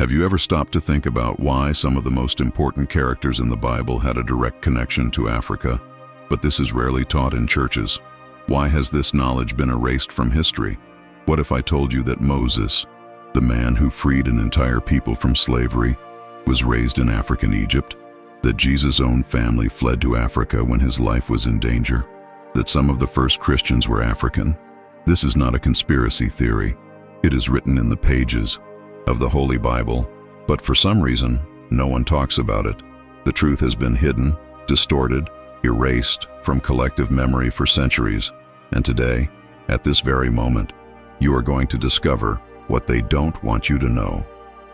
Have you ever stopped to think about why some of the most important characters in the Bible had a direct connection to Africa, but this is rarely taught in churches? Why has this knowledge been erased from history? What if I told you that Moses, the man who freed an entire people from slavery, was raised in African Egypt? That Jesus' own family fled to Africa when his life was in danger? That some of the first Christians were African? This is not a conspiracy theory. It is written in the pages of the Holy Bible, but for some reason, no one talks about it. The truth has been hidden, distorted, erased from collective memory for centuries, and today, at this very moment, you are going to discover what they don't want you to know.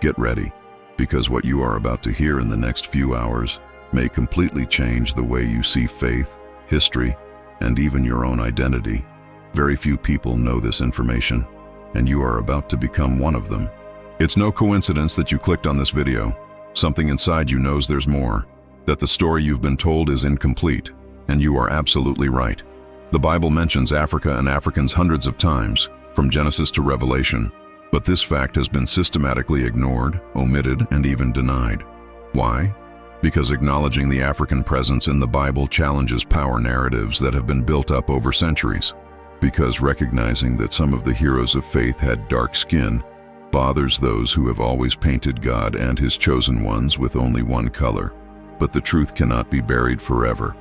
Get ready, because what you are about to hear in the next few hours may completely change the way you see faith, history, and even your own identity. Very few people know this information, and you are about to become one of them. It's no coincidence that you clicked on this video. Something inside you knows there's more, that the story you've been told is incomplete, and you are absolutely right. The Bible mentions Africa and Africans hundreds of times, from Genesis to Revelation, but this fact has been systematically ignored, omitted, and even denied. Why? Because acknowledging the African presence in the Bible challenges power narratives that have been built up over centuries. Because recognizing that some of the heroes of faith had dark skin bothers those who have always painted God and his chosen ones with only one color. But the truth cannot be buried forever.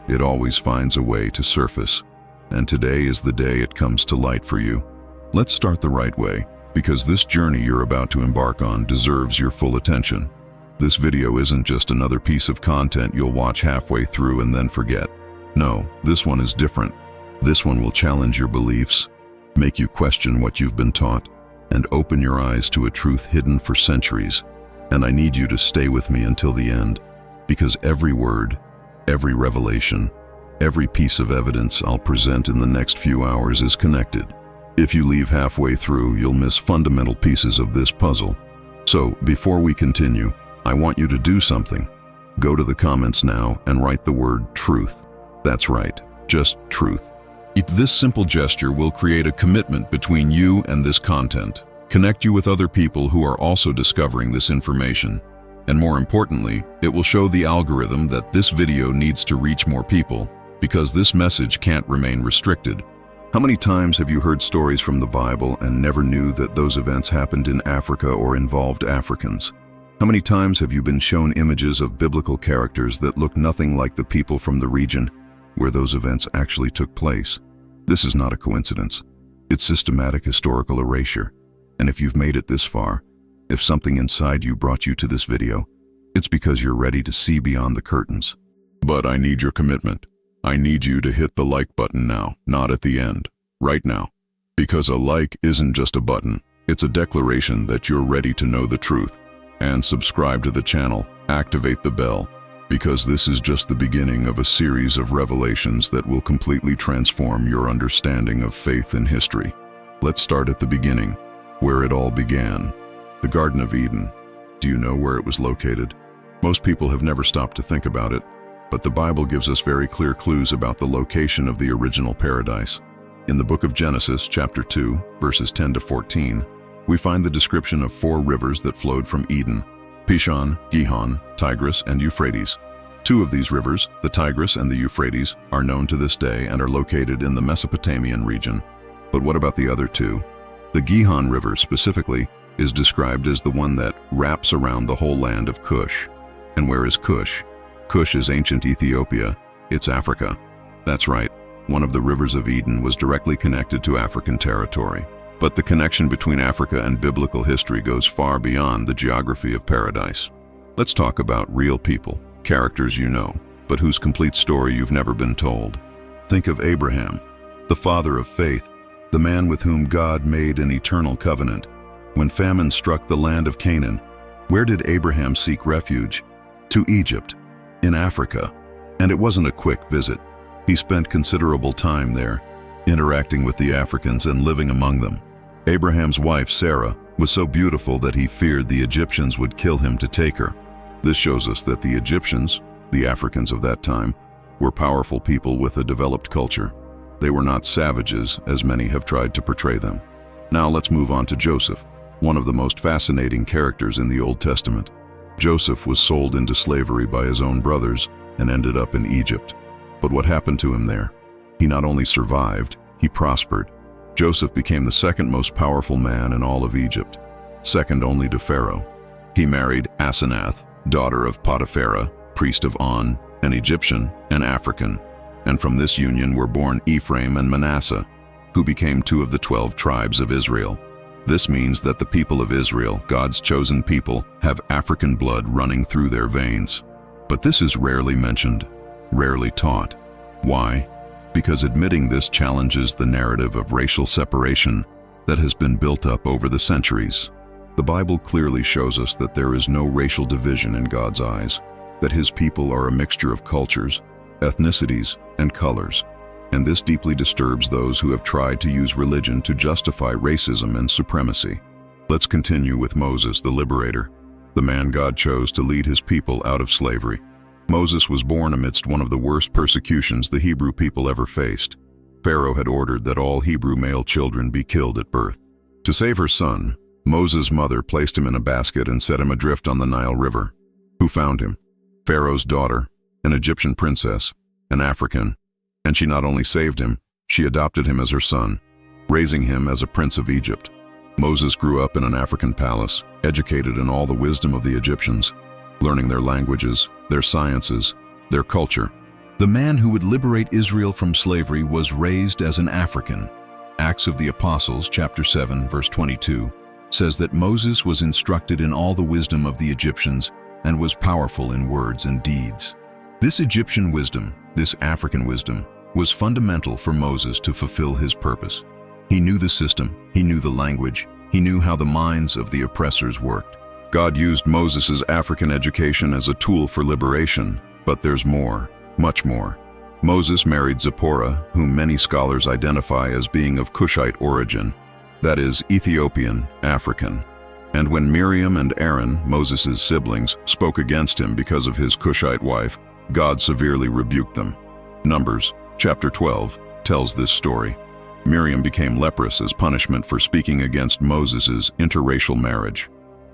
It always finds a way to surface. And today is the day it comes to light for you. Let's start the right way, because this journey you're about to embark on deserves your full attention. This video isn't just another piece of content you'll watch halfway through and then forget. No, this one is different. This one will challenge your beliefs, make you question what you've been taught, and open your eyes to a truth hidden for centuries. And I need you to stay with me until the end, because every word, every revelation, every piece of evidence I'll present in the next few hours is connected. If you leave halfway through, you'll miss fundamental pieces of this puzzle. So, before we continue, I want you to do something. Go to the comments now and write the word truth. That's right, just truth. This simple gesture will create a commitment between you and this content, connect you with other people who are also discovering this information, and more importantly, it will show the algorithm that this video needs to reach more people, because this message can't remain restricted. How many times have you heard stories from the Bible and never knew that those events happened in Africa or involved Africans? How many times have you been shown images of biblical characters that look nothing like the people from the region where those events actually took place? This is not a coincidence. It's systematic historical erasure. And if you've made it this far, if something inside you brought you to this video, it's because you're ready to see beyond the curtains. But I need your commitment. I need you to hit the like button now, not at the end, right now. Because a like isn't just a button, it's a declaration that you're ready to know the truth. And subscribe to the channel, activate the bell, because this is just the beginning of a series of revelations that will completely transform your understanding of faith and history. Let's start at the beginning, where it all began. The Garden of Eden. Do you know where it was located? Most people have never stopped to think about it, but the Bible gives us very clear clues about the location of the original paradise. In the book of Genesis, chapter 2, verses 10 to 14, we find the description of 4 rivers that flowed from Eden: Pishon, Gihon, Tigris, and Euphrates. 2 of these rivers, the Tigris and the Euphrates, are known to this day and are located in the Mesopotamian region. But what about the other 2? The Gihon River specifically is described as the one that wraps around the whole land of Cush. And where is Cush? Cush is ancient Ethiopia. It's Africa. That's right, one of the rivers of Eden was directly connected to African territory. But the connection between Africa and biblical history goes far beyond the geography of paradise. Let's talk about real people, characters you know, but whose complete story you've never been told. Think of Abraham, the father of faith, the man with whom God made an eternal covenant. When famine struck the land of Canaan, where did Abraham seek refuge? To Egypt, in Africa. And it wasn't a quick visit. He spent considerable time there, interacting with the Africans and living among them. Abraham's wife, Sarah, was so beautiful that he feared the Egyptians would kill him to take her. This shows us that the Egyptians, the Africans of that time, were powerful people with a developed culture. They were not savages, as many have tried to portray them. Now let's move on to Joseph. one of the most fascinating characters in the Old Testament. Joseph was sold into slavery by his own brothers and ended up in Egypt. But what happened to him there? He not only survived, he prospered. Joseph became the second most powerful man in all of Egypt, second only to Pharaoh. He married Asenath, daughter of Potiphera, priest of On, an Egyptian and African, and from this union were born Ephraim and Manasseh, who became 2 of the 12 tribes of Israel. This means that the people of Israel, God's chosen people, have African blood running through their veins. But this is rarely mentioned, rarely taught. Why? Because admitting this challenges the narrative of racial separation that has been built up over the centuries. The Bible clearly shows us that there is no racial division in God's eyes, that His people are a mixture of cultures, ethnicities, and colors. And this deeply disturbs those who have tried to use religion to justify racism and supremacy. Let's continue with Moses, the liberator, the man God chose to lead His people out of slavery. Moses was born amidst one of the worst persecutions the Hebrew people ever faced. Pharaoh had ordered that all Hebrew male children be killed at birth. To save her son, Moses' mother placed him in a basket and set him adrift on the Nile River. Who found him? Pharaoh's daughter, an Egyptian princess, an African, and she not only saved him, she adopted him as her son, raising him as a prince of Egypt. Moses grew up in an African palace, educated in all the wisdom of the Egyptians, learning their languages, their sciences, their culture. The man who would liberate Israel from slavery was raised as an African. Acts of the Apostles, chapter 7, verse 22, says that Moses was instructed in all the wisdom of the Egyptians and was powerful in words and deeds. This Egyptian wisdom, this African wisdom, was fundamental for Moses to fulfill his purpose. He knew the system, he knew the language, he knew how the minds of the oppressors worked. God used Moses' African education as a tool for liberation, but there's more, much more. Moses married Zipporah, whom many scholars identify as being of Cushite origin, that is, Ethiopian, African. And when Miriam and Aaron, Moses' siblings, spoke against him because of his Cushite wife, God severely rebuked them. Numbers, chapter 12, tells this story. Miriam became leprous as punishment for speaking against Moses' interracial marriage.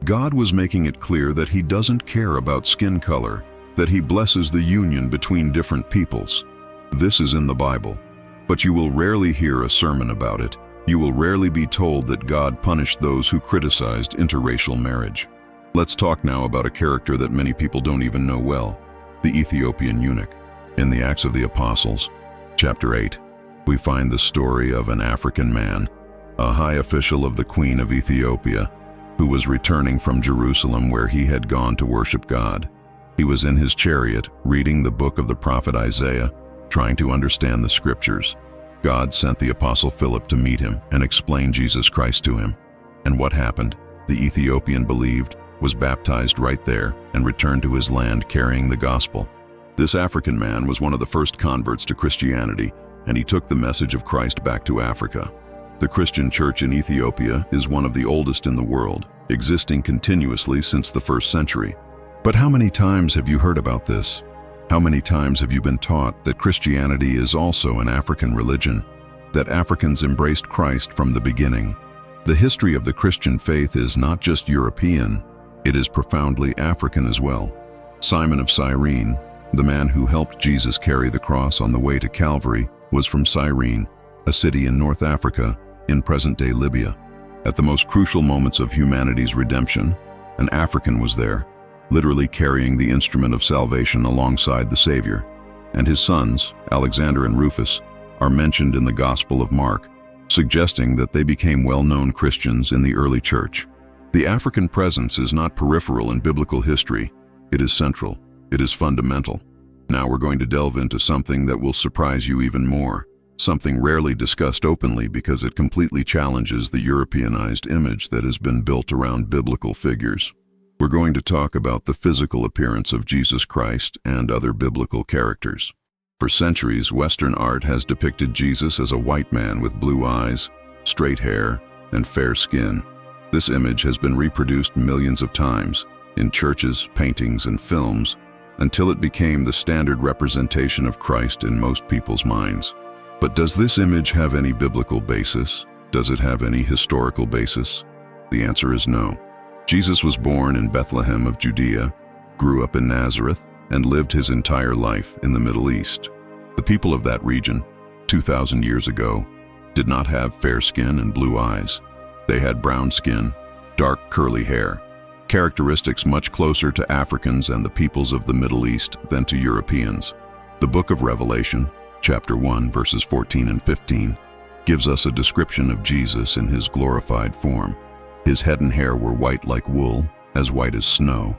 God was making it clear that He doesn't care about skin color, that He blesses the union between different peoples. This is in the Bible, but you will rarely hear a sermon about it. You will rarely be told that God punished those who criticized interracial marriage. Let's talk now about a character that many people don't even know well, the Ethiopian eunuch. In the Acts of the Apostles, chapter 8, we find the story of an African man, a high official of the Queen of Ethiopia, who was returning from Jerusalem where he had gone to worship God. He was in his chariot, reading the book of the prophet Isaiah, trying to understand the scriptures. God sent the apostle Philip to meet him and explain Jesus Christ to him. And what happened? The Ethiopian believed, was baptized right there, and returned to his land carrying the gospel. This African man was one of the first converts to Christianity, and he took the message of Christ back to Africa. The Christian church in Ethiopia is one of the oldest in the world, existing continuously since the 1st century. But how many times have you heard about this? How many times have you been taught that Christianity is also an African religion, that Africans embraced Christ from the beginning? The history of the Christian faith is not just European, it is profoundly African as well. Simon of Cyrene, the man who helped Jesus carry the cross on the way to Calvary, was from Cyrene, a city in North Africa, in present-day Libya. At the most crucial moments of humanity's redemption, an African was there, literally carrying the instrument of salvation alongside the Savior. And his sons, Alexander and Rufus, are mentioned in the Gospel of Mark, suggesting that they became well-known Christians in the early church. The African presence is not peripheral in biblical history, it is central, it is fundamental. Now we're going to delve into something that will surprise you even more. Something rarely discussed openly because it completely challenges the Europeanized image that has been built around biblical figures. We're going to talk about the physical appearance of Jesus Christ and other biblical characters. For centuries, Western art has depicted Jesus as a white man with blue eyes, straight hair, and fair skin. This image has been reproduced millions of times in churches, paintings, and films until it became the standard representation of Christ in most people's minds. But does this image have any biblical basis? Does it have any historical basis? The answer is no. Jesus was born in Bethlehem of Judea, grew up in Nazareth, and lived his entire life in the Middle East. The people of that region, 2,000 years ago, did not have fair skin and blue eyes. They had brown skin, dark curly hair, characteristics much closer to Africans and the peoples of the Middle East than to Europeans. The book of Revelation, chapter 1, verses 14 and 15, gives us a description of Jesus in his glorified form. His head and hair were white like wool, as white as snow,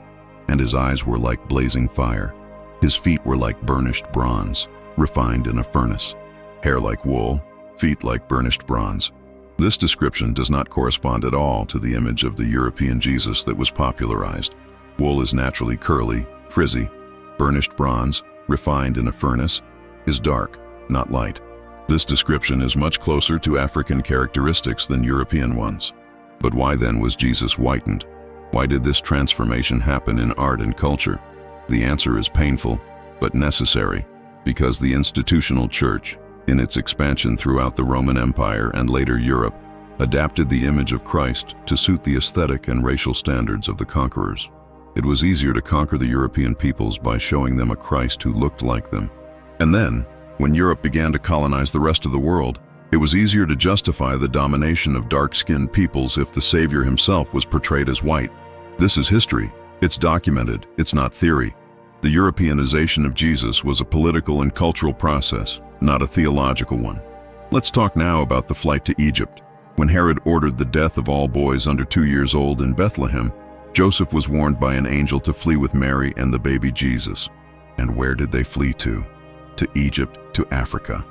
and his eyes were like blazing fire. His feet were like burnished bronze, refined in a furnace. Hair like wool, feet like burnished bronze. This description does not correspond at all to the image of the European Jesus that was popularized. Wool is naturally curly, frizzy. Burnished bronze, refined in a furnace, is dark, not light. This description is much closer to African characteristics than European ones. But why then was Jesus whitened? Why did this transformation happen in art and culture? The answer is painful, but necessary, because the institutional church, in its expansion throughout the Roman Empire and later Europe, adapted the image of Christ to suit the aesthetic and racial standards of the conquerors. It was easier to conquer the European peoples by showing them a Christ who looked like them. And then, when Europe began to colonize the rest of the world, it was easier to justify the domination of dark-skinned peoples if the Savior himself was portrayed as white. This is history. It's documented. It's not theory. The Europeanization of Jesus was a political and cultural process, not a theological one. Let's talk now about the flight to Egypt. When Herod ordered the death of all boys under 2 years old in Bethlehem, Joseph was warned by an angel to flee with Mary and the baby Jesus. And where did they flee to? To Egypt, to Africa.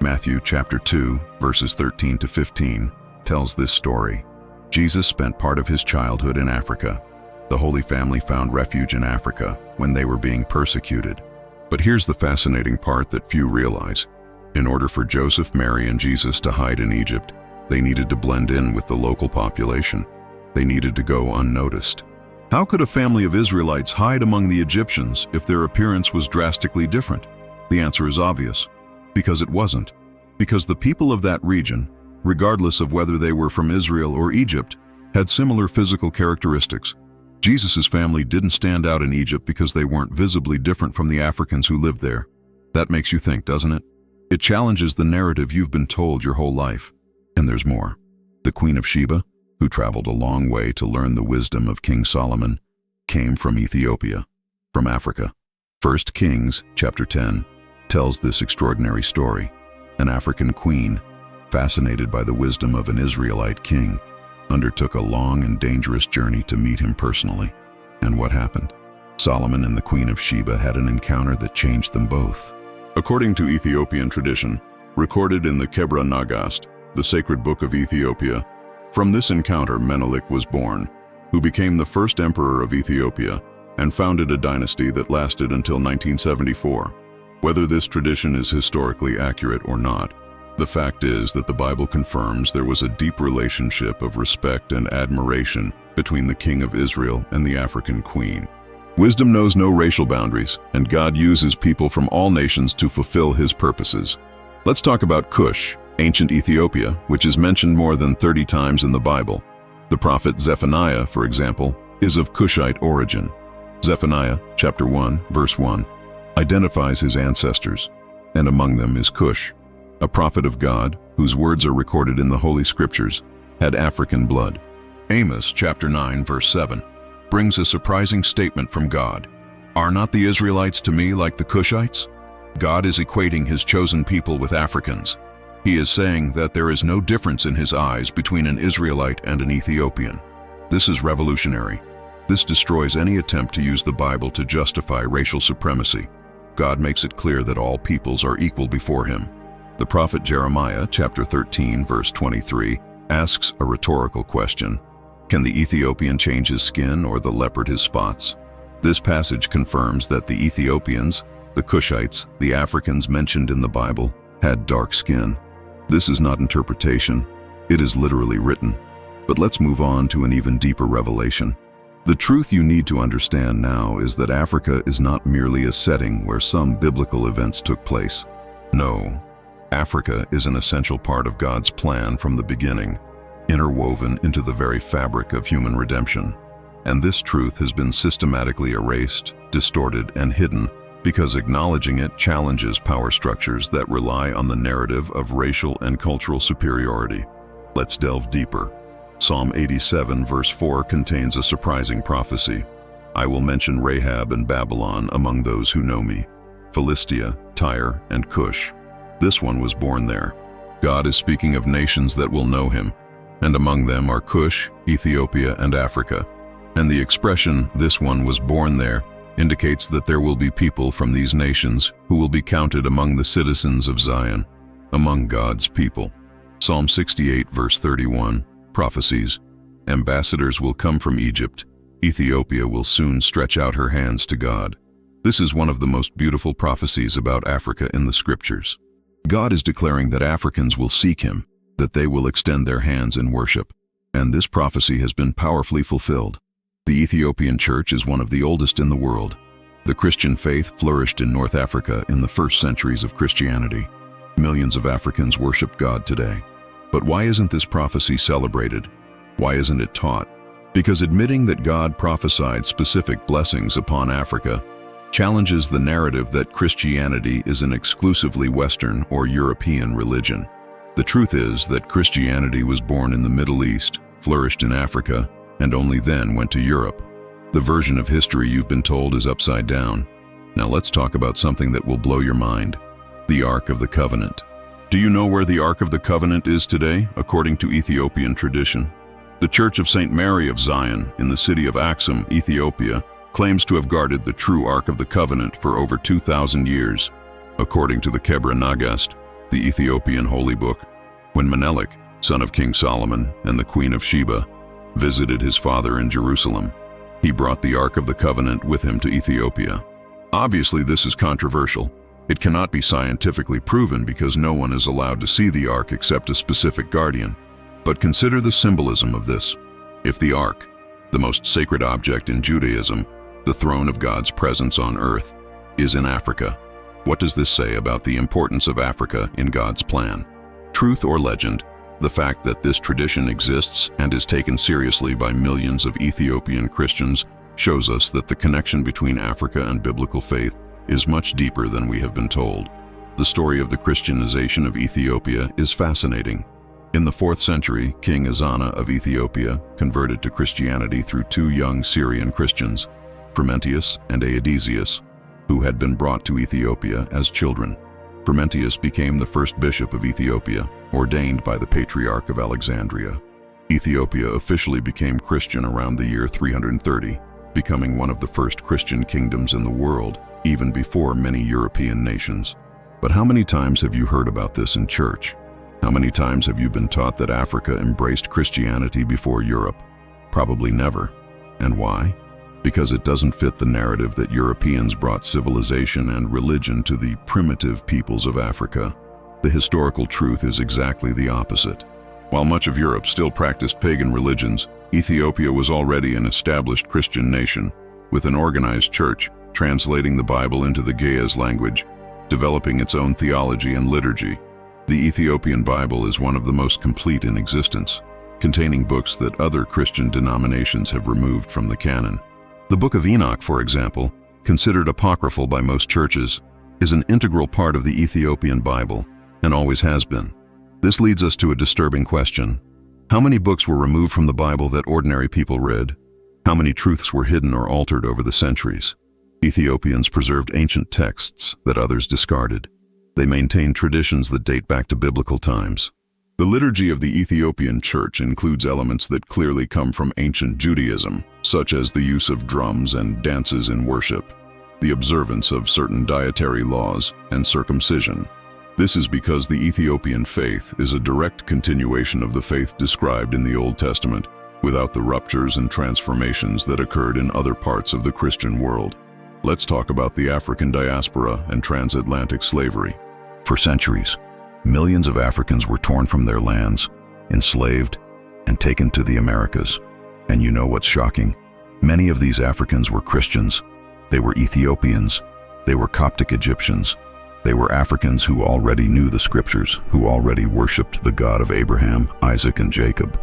Matthew chapter 2, verses 13 to 15, tells this story. Jesus spent part of his childhood in Africa. The Holy Family found refuge in Africa when they were being persecuted. But here's the fascinating part that few realize. In order for Joseph, Mary, and Jesus to hide in Egypt, they needed to blend in with the local population. They needed to go unnoticed. How could a family of Israelites hide among the Egyptians if their appearance was drastically different? The answer is obvious. Because it wasn't. Because the people of that region, regardless of whether they were from Israel or Egypt, had similar physical characteristics. Jesus' family didn't stand out in Egypt because they weren't visibly different from the Africans who lived there. That makes you think, doesn't it? It challenges the narrative you've been told your whole life. And there's more. The Queen of Sheba, who traveled a long way to learn the wisdom of King Solomon, came from Ethiopia, from Africa. 1 Kings, chapter 10, tells this extraordinary story. An African queen, fascinated by the wisdom of an Israelite king, undertook a long and dangerous journey to meet him personally. And what happened? Solomon and the Queen of Sheba had an encounter that changed them both. According to Ethiopian tradition, recorded in the Kebra Nagast, the sacred book of Ethiopia, from this encounter Menelik was born, who became the first emperor of Ethiopia and founded a dynasty that lasted until 1974. Whether this tradition is historically accurate or not, the fact is that the Bible confirms there was a deep relationship of respect and admiration between the king of Israel and the African queen. Wisdom knows no racial boundaries, and God uses people from all nations to fulfill his purposes. Let's talk about Cush, ancient Ethiopia, which is mentioned more than 30 times in the Bible. The prophet Zephaniah, for example, is of Cushite origin. Zephaniah, chapter 1, verse 1, identifies his ancestors, and among them is Cush. A prophet of God, whose words are recorded in the Holy Scriptures, had African blood. Amos chapter 9 verse 7 brings a surprising statement from God. Are not the Israelites to me like the Cushites? God is equating his chosen people with Africans. He is saying that there is no difference in his eyes between an Israelite and an Ethiopian. This is revolutionary. This destroys any attempt to use the Bible to justify racial supremacy. God makes it clear that all peoples are equal before him. The prophet Jeremiah, chapter 13, verse 23, asks a rhetorical question. Can the Ethiopian change his skin or the leopard his spots? This passage confirms that the Ethiopians, the Cushites, the Africans mentioned in the Bible, had dark skin. This is not interpretation. It is literally written. But let's move on to an even deeper revelation. The truth you need to understand now is that Africa is not merely a setting where some biblical events took place. No. Africa is an essential part of God's plan from the beginning. interwoven into the very fabric of human redemption. And this truth has been systematically erased, distorted, and hidden because acknowledging it challenges power structures that rely on the narrative of racial and cultural superiority. Let's delve deeper. Psalm 87 verse 4 contains a surprising prophecy. I will mention Rahab and Babylon among those who know me. Philistia, Tyre, and Cush. This one was born there. God is speaking of nations that will know him, and among them are Cush, Ethiopia, and Africa. And the expression, this one was born there, indicates that there will be people from these nations who will be counted among the citizens of Zion, among God's people. Psalm 68 verse 31 prophesies, ambassadors will come from Egypt. Ethiopia will soon stretch out her hands to God. This is one of the most beautiful prophecies about Africa in the scriptures. God is declaring that Africans will seek him, that they will extend their hands in worship. And this prophecy has been powerfully fulfilled. The Ethiopian church is one of the oldest in the world. The Christian faith flourished in North Africa in the first centuries of Christianity. Millions of Africans worship God today. But why isn't this prophecy celebrated? Why isn't it taught? Because admitting that God prophesied specific blessings upon Africa challenges the narrative that Christianity is an exclusively Western or European religion. The truth is that Christianity was born in the Middle East, flourished in Africa, and only then went to Europe. The version of history you've been told is upside down. Now let's talk about something that will blow your mind. The Ark of the Covenant. Do you know where the Ark of the Covenant is today, according to Ethiopian tradition? The Church of St. Mary of Zion, in the city of Axum, Ethiopia, claims to have guarded the true Ark of the Covenant for over 2,000 years. According to the Kebra Nagast, the Ethiopian holy book, when Menelik, son of King Solomon and the Queen of Sheba, visited his father in Jerusalem, he brought the Ark of the Covenant with him to Ethiopia. Obviously, this is controversial. It cannot be scientifically proven because no one is allowed to see the Ark except a specific guardian. But consider the symbolism of this. If the Ark, the most sacred object in Judaism, the throne of God's presence on earth, is in Africa, what does this say about the importance of Africa in God's plan? Truth or legend, the fact that this tradition exists and is taken seriously by millions of Ethiopian Christians shows us that the connection between Africa and biblical faith is much deeper than we have been told. The story of the Christianization of Ethiopia is fascinating. In the 4th century, King Ezana of Ethiopia converted to Christianity through two young Syrian Christians, Frumentius and Aedesius, who had been brought to Ethiopia as children. Frumentius became the first bishop of Ethiopia, ordained by the Patriarch of Alexandria. Ethiopia officially became Christian around the year 330, becoming one of the first Christian kingdoms in the world, even before many European nations. But how many times have you heard about this in church? How many times have you been taught that Africa embraced Christianity before Europe? Probably never. And why? Because it doesn't fit the narrative that Europeans brought civilization and religion to the primitive peoples of Africa. The historical truth is exactly the opposite. While much of Europe still practiced pagan religions, Ethiopia was already an established Christian nation, with an organized church translating the Bible into the Ge'ez language, developing its own theology and liturgy. The Ethiopian Bible is one of the most complete in existence, containing books that other Christian denominations have removed from the canon. The Book of Enoch, for example, considered apocryphal by most churches, is an integral part of the Ethiopian Bible, and always has been. This leads us to a disturbing question. How many books were removed from the Bible that ordinary people read? How many truths were hidden or altered over the centuries? Ethiopians preserved ancient texts that others discarded. They maintained traditions that date back to biblical times. The liturgy of the Ethiopian Church includes elements that clearly come from ancient Judaism, such as the use of drums and dances in worship, the observance of certain dietary laws, and circumcision. This is because the Ethiopian faith is a direct continuation of the faith described in the Old Testament, without the ruptures and transformations that occurred in other parts of the Christian world. Let's talk about the African diaspora and transatlantic slavery. For centuries, millions of Africans were torn from their lands, enslaved, and taken to the Americas. And you know what's shocking? Many of these Africans were Christians. They were Ethiopians. They were Coptic Egyptians. They were Africans who already knew the scriptures, who already worshipped the God of Abraham, Isaac, and Jacob.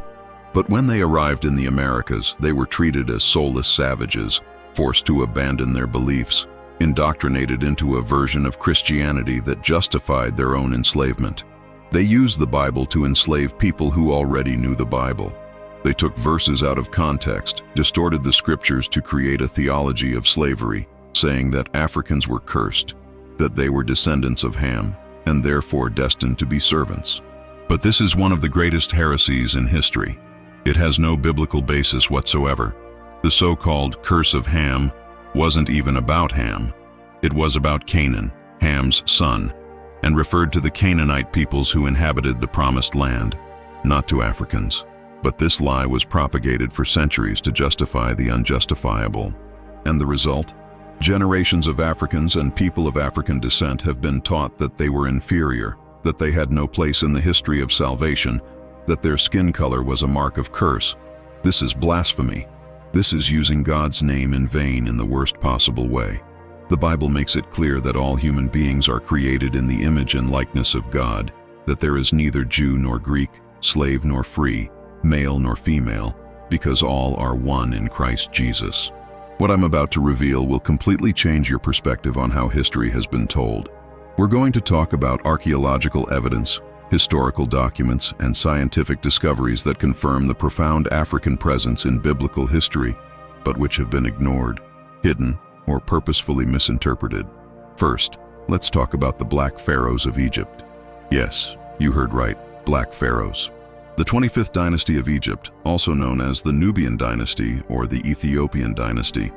But when they arrived in the Americas, they were treated as soulless savages, forced to abandon their beliefs, indoctrinated into a version of Christianity that justified their own enslavement. They used the Bible to enslave people who already knew the Bible. They took verses out of context, distorted the scriptures to create a theology of slavery, saying that Africans were cursed, that they were descendants of Ham, and therefore destined to be servants. But this is one of the greatest heresies in history. It has no biblical basis whatsoever. The so-called curse of Ham wasn't even about Ham. It was about Canaan, Ham's son, and referred to the Canaanite peoples who inhabited the promised land, not to Africans. But this lie was propagated for centuries to justify the unjustifiable. And the result? Generations of Africans and people of African descent have been taught that they were inferior, that they had no place in the history of salvation, that their skin color was a mark of curse. This is blasphemy. This is using God's name in vain in the worst possible way. The Bible makes it clear that all human beings are created in the image and likeness of God, that there is neither Jew nor Greek, slave nor free, male nor female, because all are one in Christ Jesus. What I'm about to reveal will completely change your perspective on how history has been told. We're going to talk about archaeological evidence, historical documents, and scientific discoveries that confirm the profound African presence in biblical history, but which have been ignored, hidden, or purposefully misinterpreted. First, let's talk about the Black Pharaohs of Egypt. Yes, you heard right, Black Pharaohs. The 25th dynasty of Egypt, also known as the Nubian dynasty or the Ethiopian dynasty,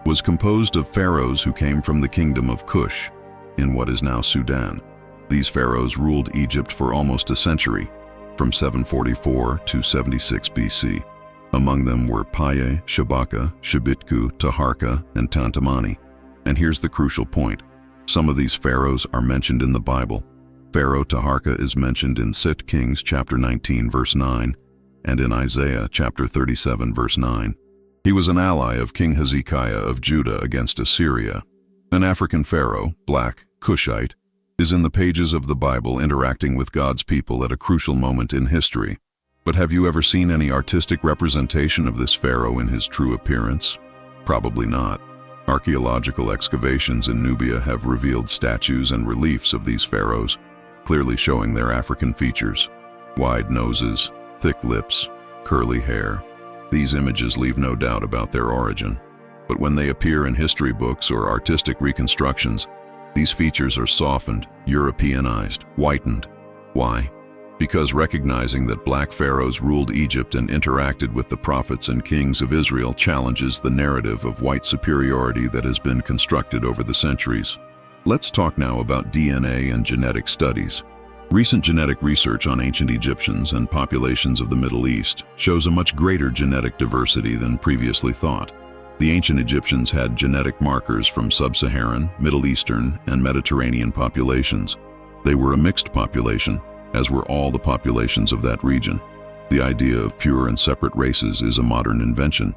was composed of pharaohs who came from the kingdom of Kush, in what is now Sudan. These pharaohs ruled Egypt for almost a century, from 744 to 76 BC. Among them were Paye, Shabaka, Shabitku, Taharka, and Tantamani. And here's the crucial point. Some of these pharaohs are mentioned in the Bible. Pharaoh Taharka is mentioned in 2 Kings chapter 19 verse 9 and in Isaiah chapter 37 verse 9. He was an ally of King Hezekiah of Judah against Assyria. An African pharaoh, Black, Cushite, is in the pages of the Bible interacting with God's people at a crucial moment in history. But have you ever seen any artistic representation of this pharaoh in his true appearance? Probably not. Archaeological excavations in Nubia have revealed statues and reliefs of these pharaohs, clearly showing their African features. Wide noses, thick lips, curly hair. These images leave no doubt about their origin. But when they appear in history books or artistic reconstructions, these features are softened, Europeanized, whitened. Why? Because recognizing that Black pharaohs ruled Egypt and interacted with the prophets and kings of Israel challenges the narrative of white superiority that has been constructed over the centuries. Let's talk now about DNA and genetic studies. Recent genetic research on ancient Egyptians and populations of the Middle East shows a much greater genetic diversity than previously thought. The ancient Egyptians had genetic markers from sub-Saharan, Middle Eastern, and Mediterranean populations. They were a mixed population, as were all the populations of that region. The idea of pure and separate races is a modern invention.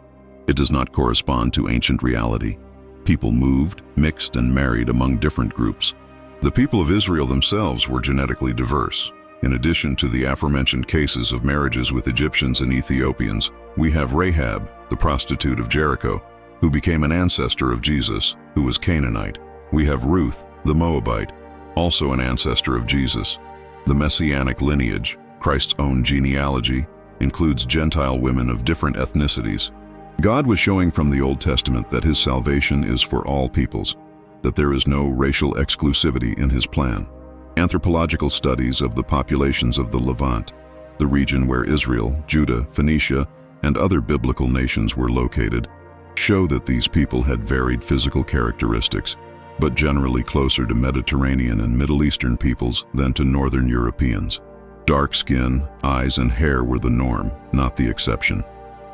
It does not correspond to ancient reality. People moved, mixed, and married among different groups. The people of Israel themselves were genetically diverse. In addition to the aforementioned cases of marriages with Egyptians and Ethiopians, we have Rahab, the prostitute of Jericho, who became an ancestor of Jesus, who was Canaanite. We have Ruth, the Moabite, also an ancestor of Jesus. The Messianic lineage, Christ's own genealogy, includes Gentile women of different ethnicities. God was showing from the Old Testament that his salvation is for all peoples, that there is no racial exclusivity in his plan. Anthropological studies of the populations of the Levant, the region where Israel, Judah, Phoenicia, and other biblical nations were located, show that these people had varied physical characteristics, but generally closer to Mediterranean and Middle Eastern peoples than to Northern Europeans. Dark skin, eyes, and hair were the norm, not the exception.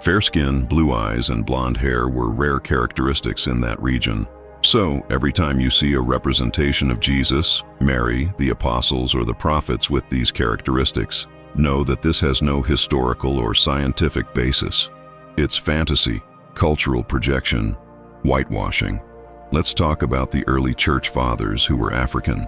Fair skin, blue eyes, and blonde hair were rare characteristics in that region. So, every time you see a representation of Jesus, Mary, the apostles, or the prophets with these characteristics, know that this has no historical or scientific basis. It's fantasy, cultural projection, whitewashing. Let's talk about the early church fathers who were African.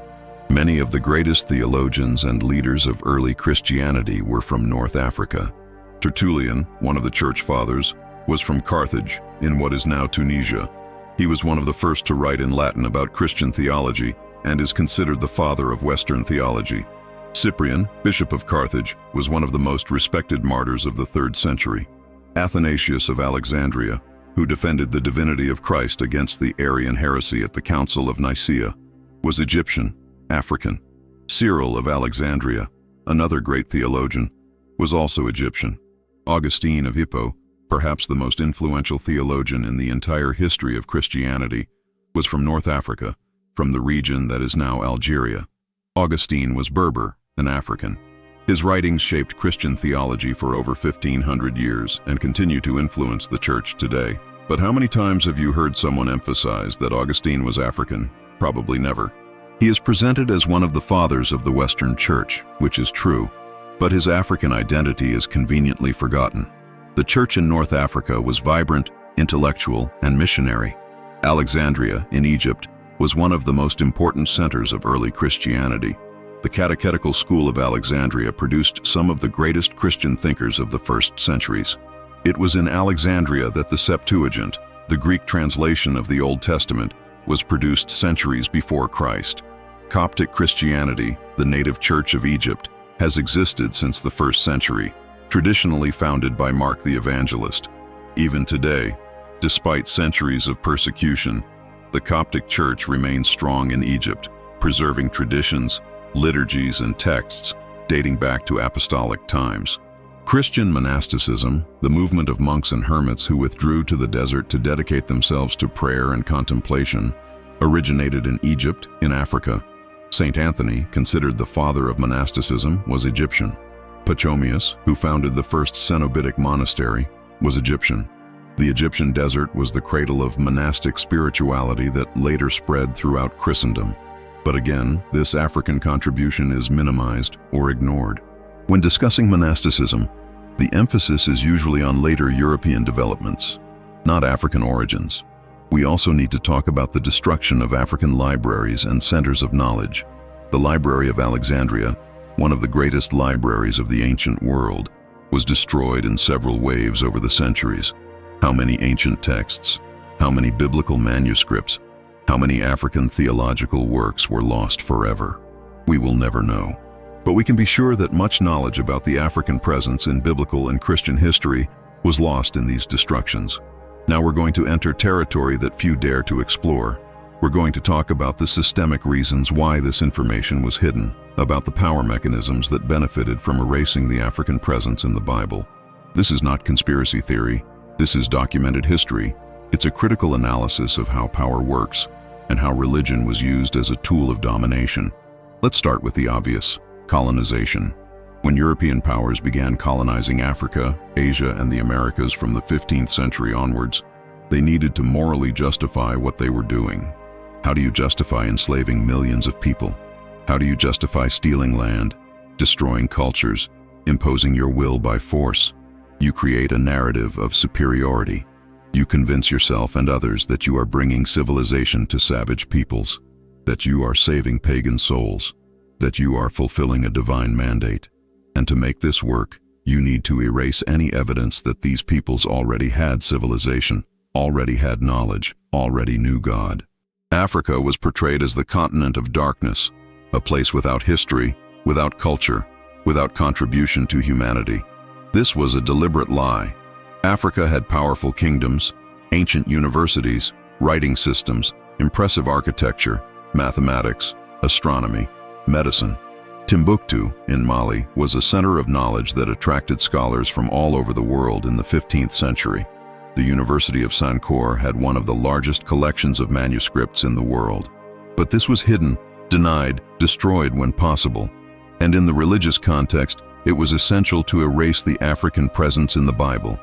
Many of the greatest theologians and leaders of early Christianity were from North Africa. Tertullian, one of the church fathers, was from Carthage, in what is now Tunisia. He was one of the first to write in Latin about Christian theology and is considered the father of Western theology. Cyprian, Bishop of Carthage, was one of the most respected martyrs of the 3rd century. Athanasius of Alexandria, who defended the divinity of Christ against the Arian heresy at the Council of Nicaea, was Egyptian, African. Cyril of Alexandria, another great theologian, was also Egyptian. Augustine of Hippo, perhaps the most influential theologian in the entire history of Christianity, was from North Africa, from the region that is now Algeria. Augustine was Berber, an African. His writings shaped Christian theology for over 1,500 years and continue to influence the church today. But how many times have you heard someone emphasize that Augustine was African? Probably never. He is presented as one of the fathers of the Western Church, which is true, but his African identity is conveniently forgotten. The church in North Africa was vibrant, intellectual, and missionary. Alexandria, in Egypt, was one of the most important centers of early Christianity. The Catechetical School of Alexandria produced some of the greatest Christian thinkers of the first centuries. It was in Alexandria that the Septuagint, the Greek translation of the Old Testament, was produced centuries before Christ. Coptic Christianity, the native church of Egypt, has existed since the 1st century, traditionally founded by Mark the Evangelist. Even today, despite centuries of persecution, the Coptic Church remains strong in Egypt, preserving traditions, liturgies, and texts dating back to apostolic times. Christian monasticism, the movement of monks and hermits who withdrew to the desert to dedicate themselves to prayer and contemplation, originated in Egypt, in Africa. Saint Anthony, considered the father of monasticism, was Egyptian. Pachomius, who founded the first Cenobitic monastery, was Egyptian. The Egyptian desert was the cradle of monastic spirituality that later spread throughout Christendom. But again, this African contribution is minimized or ignored. When discussing monasticism, the emphasis is usually on later European developments, not African origins. We also need to talk about the destruction of African libraries and centers of knowledge. The Library of Alexandria, one of the greatest libraries of the ancient world, was destroyed in several waves over the centuries. How many ancient texts, how many biblical manuscripts, how many African theological works were lost forever? We will never know. But we can be sure that much knowledge about the African presence in biblical and Christian history was lost in these destructions. Now we're going to enter territory that few dare to explore. We're going to talk about the systemic reasons why this information was hidden, about the power mechanisms that benefited from erasing the African presence in the Bible. This is not conspiracy theory. This is documented history. It's a critical analysis of how power works and how religion was used as a tool of domination. Let's start with the obvious: colonization. When European powers began colonizing Africa, Asia, and the Americas from the 15th century onwards, they needed to morally justify what they were doing. How do you justify enslaving millions of people? How do you justify stealing land, destroying cultures, imposing your will by force? You create a narrative of superiority. You convince yourself and others that you are bringing civilization to savage peoples, that you are saving pagan souls, that you are fulfilling a divine mandate. And to make this work, you need to erase any evidence that these peoples already had civilization, already had knowledge, already knew God. Africa was portrayed as the continent of darkness, a place without history, without culture, without contribution to humanity. This was a deliberate lie. Africa had powerful kingdoms, ancient universities, writing systems, impressive architecture, mathematics, astronomy, medicine. Timbuktu, in Mali, was a center of knowledge that attracted scholars from all over the world in the 15th century. The University of Sankore had one of the largest collections of manuscripts in the world. But this was hidden, denied, destroyed when possible. And in the religious context, it was essential to erase the African presence in the Bible.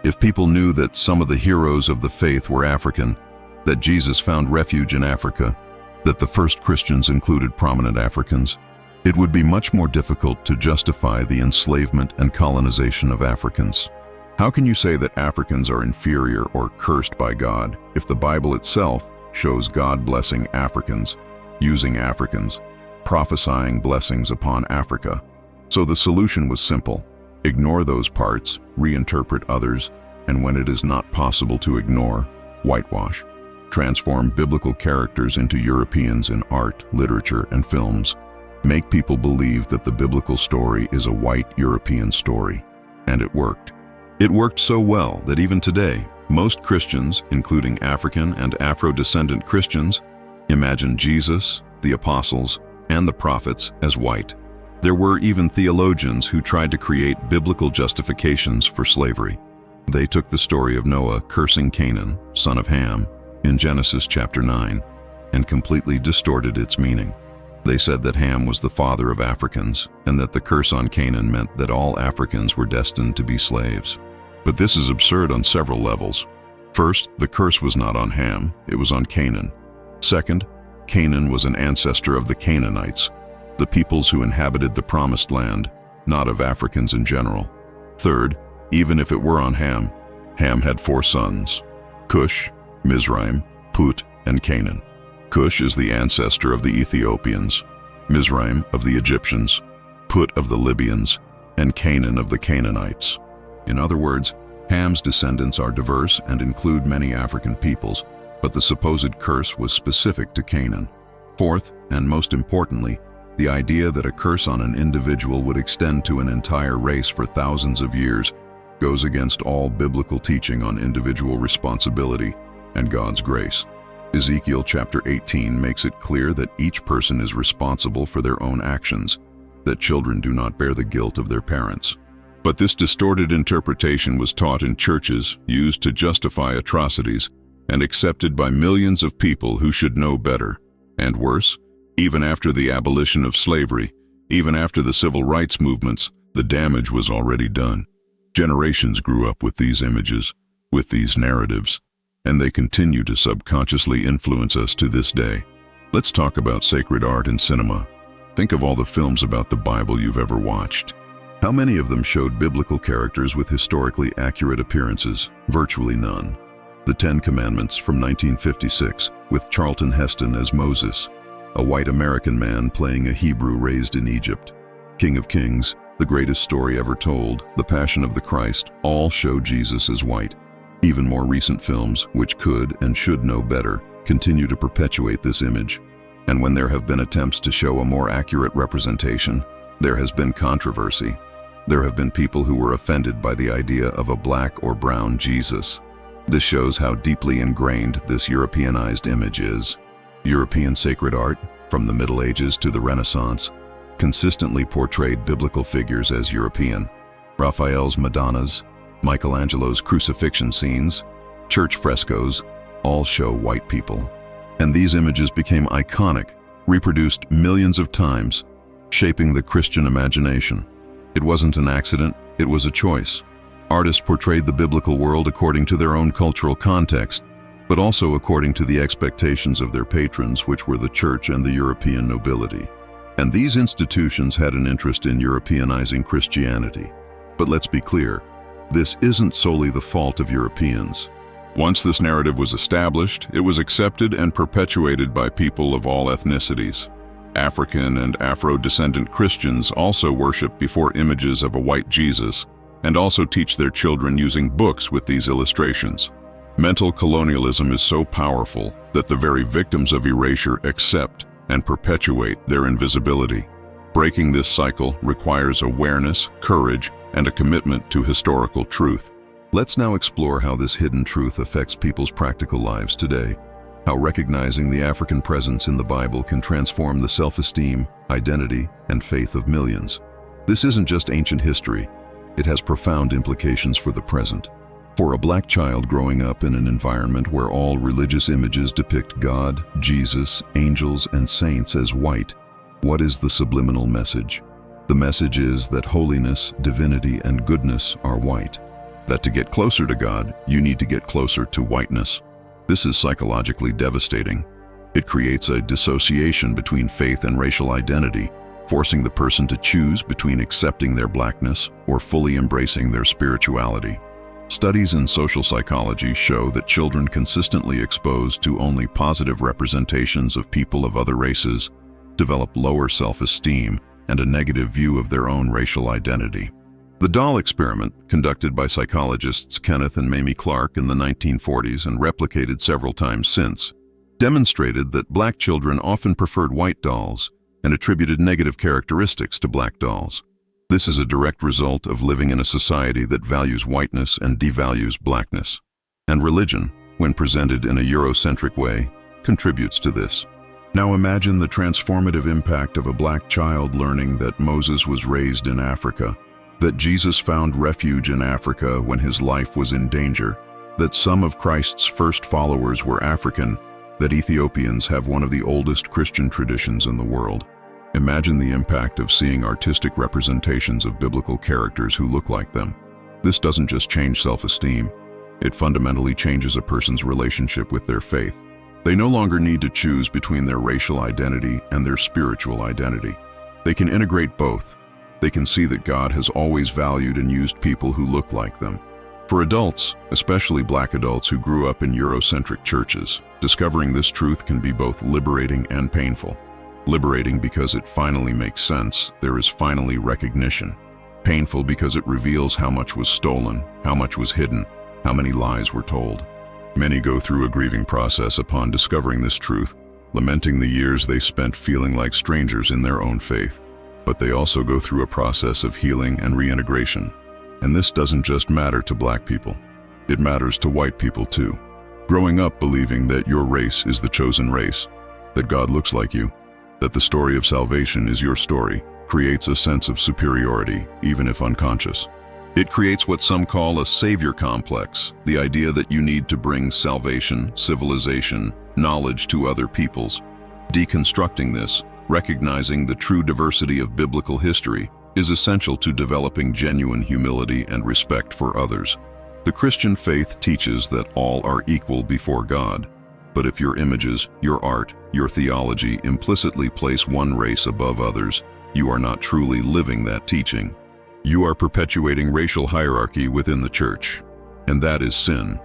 If people knew that some of the heroes of the faith were African, that Jesus found refuge in Africa, that the first Christians included prominent Africans, it would be much more difficult to justify the enslavement and colonization of Africans. How can you say that Africans are inferior or cursed by God if the Bible itself shows God blessing Africans, using Africans, prophesying blessings upon Africa? So the solution was simple: Ignore those parts, reinterpret others, and when it is not possible to ignore, whitewash. Transform biblical characters into Europeans in art, literature, and films. Make people believe that the biblical story is a white European story. And it worked. It worked so well that even today, most Christians, including African and Afro-descendant Christians, imagine Jesus, the apostles, and the prophets as white. There were even theologians who tried to create biblical justifications for slavery. They took the story of Noah cursing Canaan, son of Ham, in Genesis chapter 9, and completely distorted its meaning. They said that Ham was the father of Africans, and that the curse on Canaan meant that all Africans were destined to be slaves. But this is absurd on several levels. First, the curse was not on Ham, it was on Canaan. Second, Canaan was an ancestor of the Canaanites, the peoples who inhabited the Promised Land, not of Africans in general. Third, even if it were on Ham, Ham had 4 sons: Cush, Mizraim, Put, and Canaan. Cush is the ancestor of the Ethiopians, Mizraim of the Egyptians, Put of the Libyans, and Canaan of the Canaanites. In other words, Ham's descendants are diverse and include many African peoples, but the supposed curse was specific to Canaan. Fourth, and most importantly, the idea that a curse on an individual would extend to an entire race for thousands of years goes against all biblical teaching on individual responsibility and God's grace. Ezekiel chapter 18 makes it clear that each person is responsible for their own actions, that children do not bear the guilt of their parents. But this distorted interpretation was taught in churches, used to justify atrocities, and accepted by millions of people who should know better. And worse, even after the abolition of slavery, even after the civil rights movements, the damage was already done. Generations grew up with these images, with these narratives, and they continue to subconsciously influence us to this day. Let's talk about sacred art and cinema. Think of all the films about the Bible you've ever watched. How many of them showed biblical characters with historically accurate appearances? Virtually none. The Ten Commandments from 1956, with Charlton Heston as Moses, a white American man playing a Hebrew raised in Egypt. King of Kings, the greatest story ever told, The Passion of the Christ, all show Jesus as white. Even more recent films, which could and should know better, continue to perpetuate this image. And when there have been attempts to show a more accurate representation, there has been controversy. There have been people who were offended by the idea of a black or brown Jesus. This shows how deeply ingrained this Europeanized image is. European sacred art, from the Middle Ages to the Renaissance, consistently portrayed biblical figures as European. Raphael's Madonnas, Michelangelo's crucifixion scenes, church frescoes, all show white people. And these images became iconic, reproduced millions of times, shaping the Christian imagination. It wasn't an accident, it was a choice. Artists portrayed the biblical world according to their own cultural context, but also according to the expectations of their patrons, which were the church and the European nobility. And these institutions had an interest in Europeanizing Christianity. But let's be clear, this isn't solely the fault of Europeans. Once this narrative was established, it was accepted and perpetuated by people of all ethnicities. African and Afro-descendant Christians also worship before images of a white Jesus, and also teach their children using books with these illustrations. Mental colonialism is so powerful that the very victims of erasure accept and perpetuate their invisibility. Breaking this cycle requires awareness, courage, and a commitment to historical truth. Let's now explore how this hidden truth affects people's practical lives today. How recognizing the African presence in the Bible can transform the self-esteem, identity, and faith of millions. This isn't just ancient history. It has profound implications for the present. For a black child growing up in an environment where all religious images depict God, Jesus, angels, and saints as white, what is the subliminal message? The message is that holiness, divinity, and goodness are white. That to get closer to God, you need to get closer to whiteness. This is psychologically devastating. It creates a dissociation between faith and racial identity, forcing the person to choose between accepting their blackness or fully embracing their spirituality. Studies in social psychology show that children consistently exposed to only positive representations of people of other races develop lower self-esteem and a negative view of their own racial identity. The doll experiment, conducted by psychologists Kenneth and Mamie Clark in the 1940s and replicated several times since, demonstrated that black children often preferred white dolls and attributed negative characteristics to black dolls. This is a direct result of living in a society that values whiteness and devalues blackness. And religion, when presented in a Eurocentric way, contributes to this. Now imagine the transformative impact of a black child learning that Moses was raised in Africa, that Jesus found refuge in Africa when his life was in danger, that some of Christ's first followers were African, that Ethiopians have one of the oldest Christian traditions in the world. Imagine the impact of seeing artistic representations of biblical characters who look like them. This doesn't just change self-esteem, it fundamentally changes a person's relationship with their faith. They no longer need to choose between their racial identity and their spiritual identity. They can integrate both. They can see that God has always valued and used people who look like them. For adults, especially black adults who grew up in Eurocentric churches, discovering this truth can be both liberating and painful. Liberating because it finally makes sense, there is finally recognition. Painful because it reveals how much was stolen, how much was hidden, how many lies were told. Many go through a grieving process upon discovering this truth, lamenting the years they spent feeling like strangers in their own faith. But they also go through a process of healing and reintegration. And this doesn't just matter to black people. It matters to white people too. Growing up believing that your race is the chosen race, that God looks like you, that the story of salvation is your story, creates a sense of superiority, even if unconscious. It creates what some call a savior complex, the idea that you need to bring salvation, civilization, knowledge to other peoples. Deconstructing this, recognizing the true diversity of biblical history, is essential to developing genuine humility and respect for others. The Christian faith teaches that all are equal before God. But if your images, your art, your theology implicitly place one race above others, you are not truly living that teaching. You are perpetuating racial hierarchy within the church, and that is sin.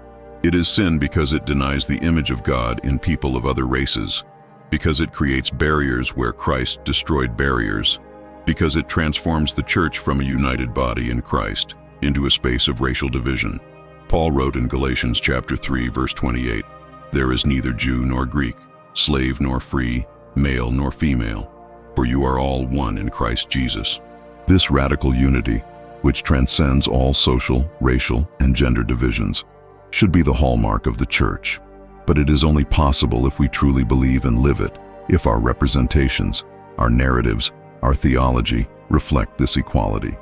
It is sin because it denies the image of God in people of other races, because it creates barriers where Christ destroyed barriers, because it transforms the church from a united body in Christ into a space of racial division. Paul wrote in Galatians chapter 3, verse 28, "There is neither Jew nor Greek, slave nor free, male nor female, for you are all one in Christ Jesus." This radical unity, which transcends all social, racial, and gender divisions, should be the hallmark of the church. But it is only possible if we truly believe and live it, if our representations, our narratives, our theology reflect this equality.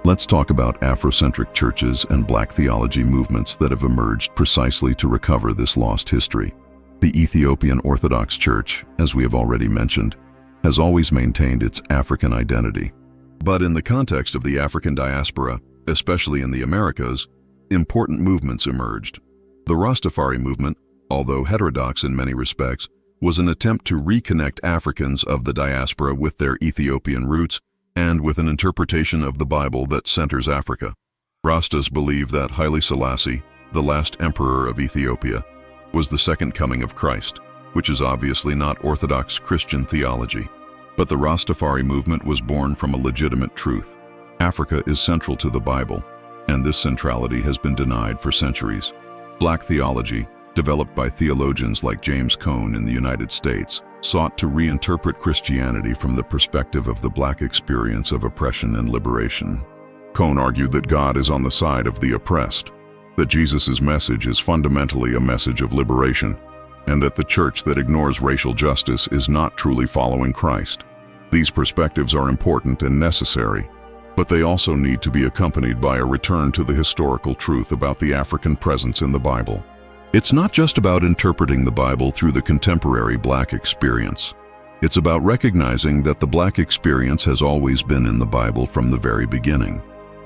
Let's talk about Afrocentric churches and black theology movements that have emerged precisely to recover this lost history. The Ethiopian Orthodox Church, as we have already mentioned, has always maintained its African identity. But in the context of the African diaspora, especially in the Americas, important movements emerged. The Rastafari movement, although heterodox in many respects, was an attempt to reconnect Africans of the diaspora with their Ethiopian roots and with an interpretation of the Bible that centers Africa. Rastas believe that Haile Selassie, the last emperor of Ethiopia, was the second coming of Christ, which is obviously not Orthodox Christian theology. But the Rastafari movement was born from a legitimate truth. Africa is central to the Bible, and this centrality has been denied for centuries. Black theology, developed by theologians like James Cone in the United States, sought to reinterpret Christianity from the perspective of the black experience of oppression and liberation. Cone argued that God is on the side of the oppressed, that Jesus' message is fundamentally a message of liberation, and that the church that ignores racial justice is not truly following Christ. These perspectives are important and necessary, but they also need to be accompanied by a return to the historical truth about the African presence in the Bible. It's not just about interpreting the Bible through the contemporary black experience. It's about recognizing that the black experience has always been in the Bible from the very beginning.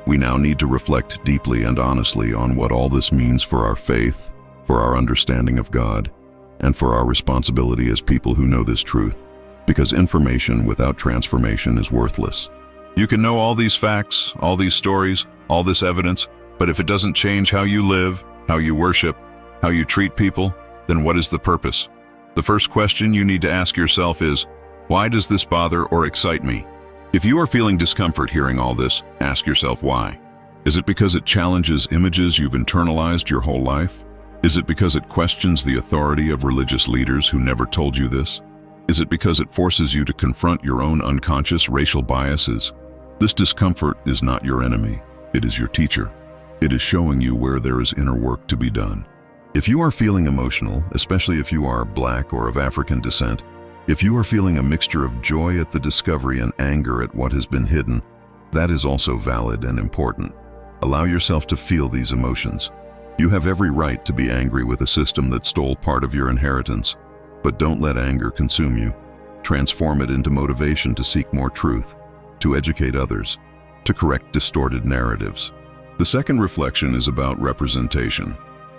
We now need to reflect deeply and honestly on what all this means for our faith, for our understanding of God, and for our responsibility as people who know this truth, because information without transformation is worthless. You can know all these facts, all these stories, all this evidence, but if it doesn't change how you live, how you worship, how you treat people, then what is the purpose? The first question you need to ask yourself is, why does this bother or excite me? If you are feeling discomfort hearing all this, ask yourself why. Is it because it challenges images you've internalized your whole life? Is it because it questions the authority of religious leaders who never told you this? Is it because it forces you to confront your own unconscious racial biases? This discomfort is not your enemy. It is your teacher. It is showing you where there is inner work to be done. If you are feeling emotional, especially if you are Black or of African descent, if you are feeling a mixture of joy at the discovery and anger at what has been hidden, that is also valid and important. Allow yourself to feel these emotions. You have every right to be angry with a system that stole part of your inheritance, but don't let anger consume you. Transform it into motivation to seek more truth, to educate others, to correct distorted narratives. The second reflection is about representation.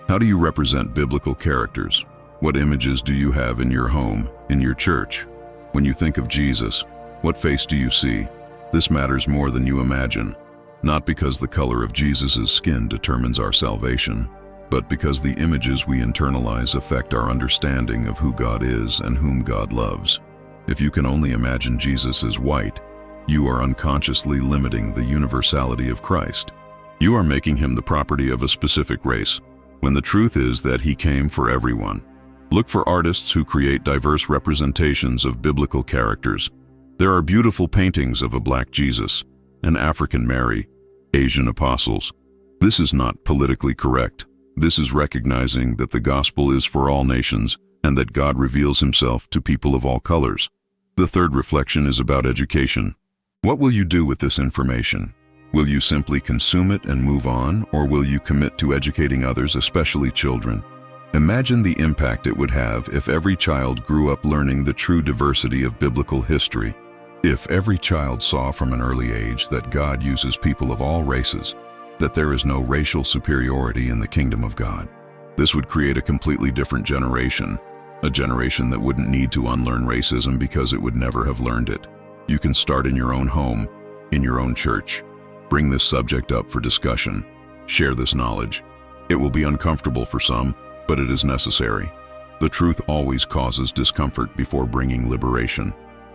How do you represent biblical characters? What images do you have in your home, in your church? When you think of Jesus, what face do you see? This matters more than you imagine, not because the color of Jesus' skin determines our salvation, but because the images we internalize affect our understanding of who God is and whom God loves. If you can only imagine Jesus as white, you are unconsciously limiting the universality of Christ. You are making him the property of a specific race, when the truth is that he came for everyone. Look for artists who create diverse representations of biblical characters. There are beautiful paintings of a Black Jesus, an African Mary, Asian apostles. This is not politically correct. This is recognizing that the gospel is for all nations and that God reveals himself to people of all colors. The third reflection is about education. What will you do with this information? Will you simply consume it and move on, or will you commit to educating others, especially children? Imagine the impact it would have if every child grew up learning the true diversity of biblical history. If every child saw from an early age that God uses people of all races, that there is no racial superiority in the kingdom of God. This would create a completely different generation, a generation that wouldn't need to unlearn racism because it would never have learned it. You can start in your own home, in your own church. Bring this subject up for discussion. Share this knowledge. It will be uncomfortable for some, but it is necessary. The truth always causes discomfort before bringing liberation.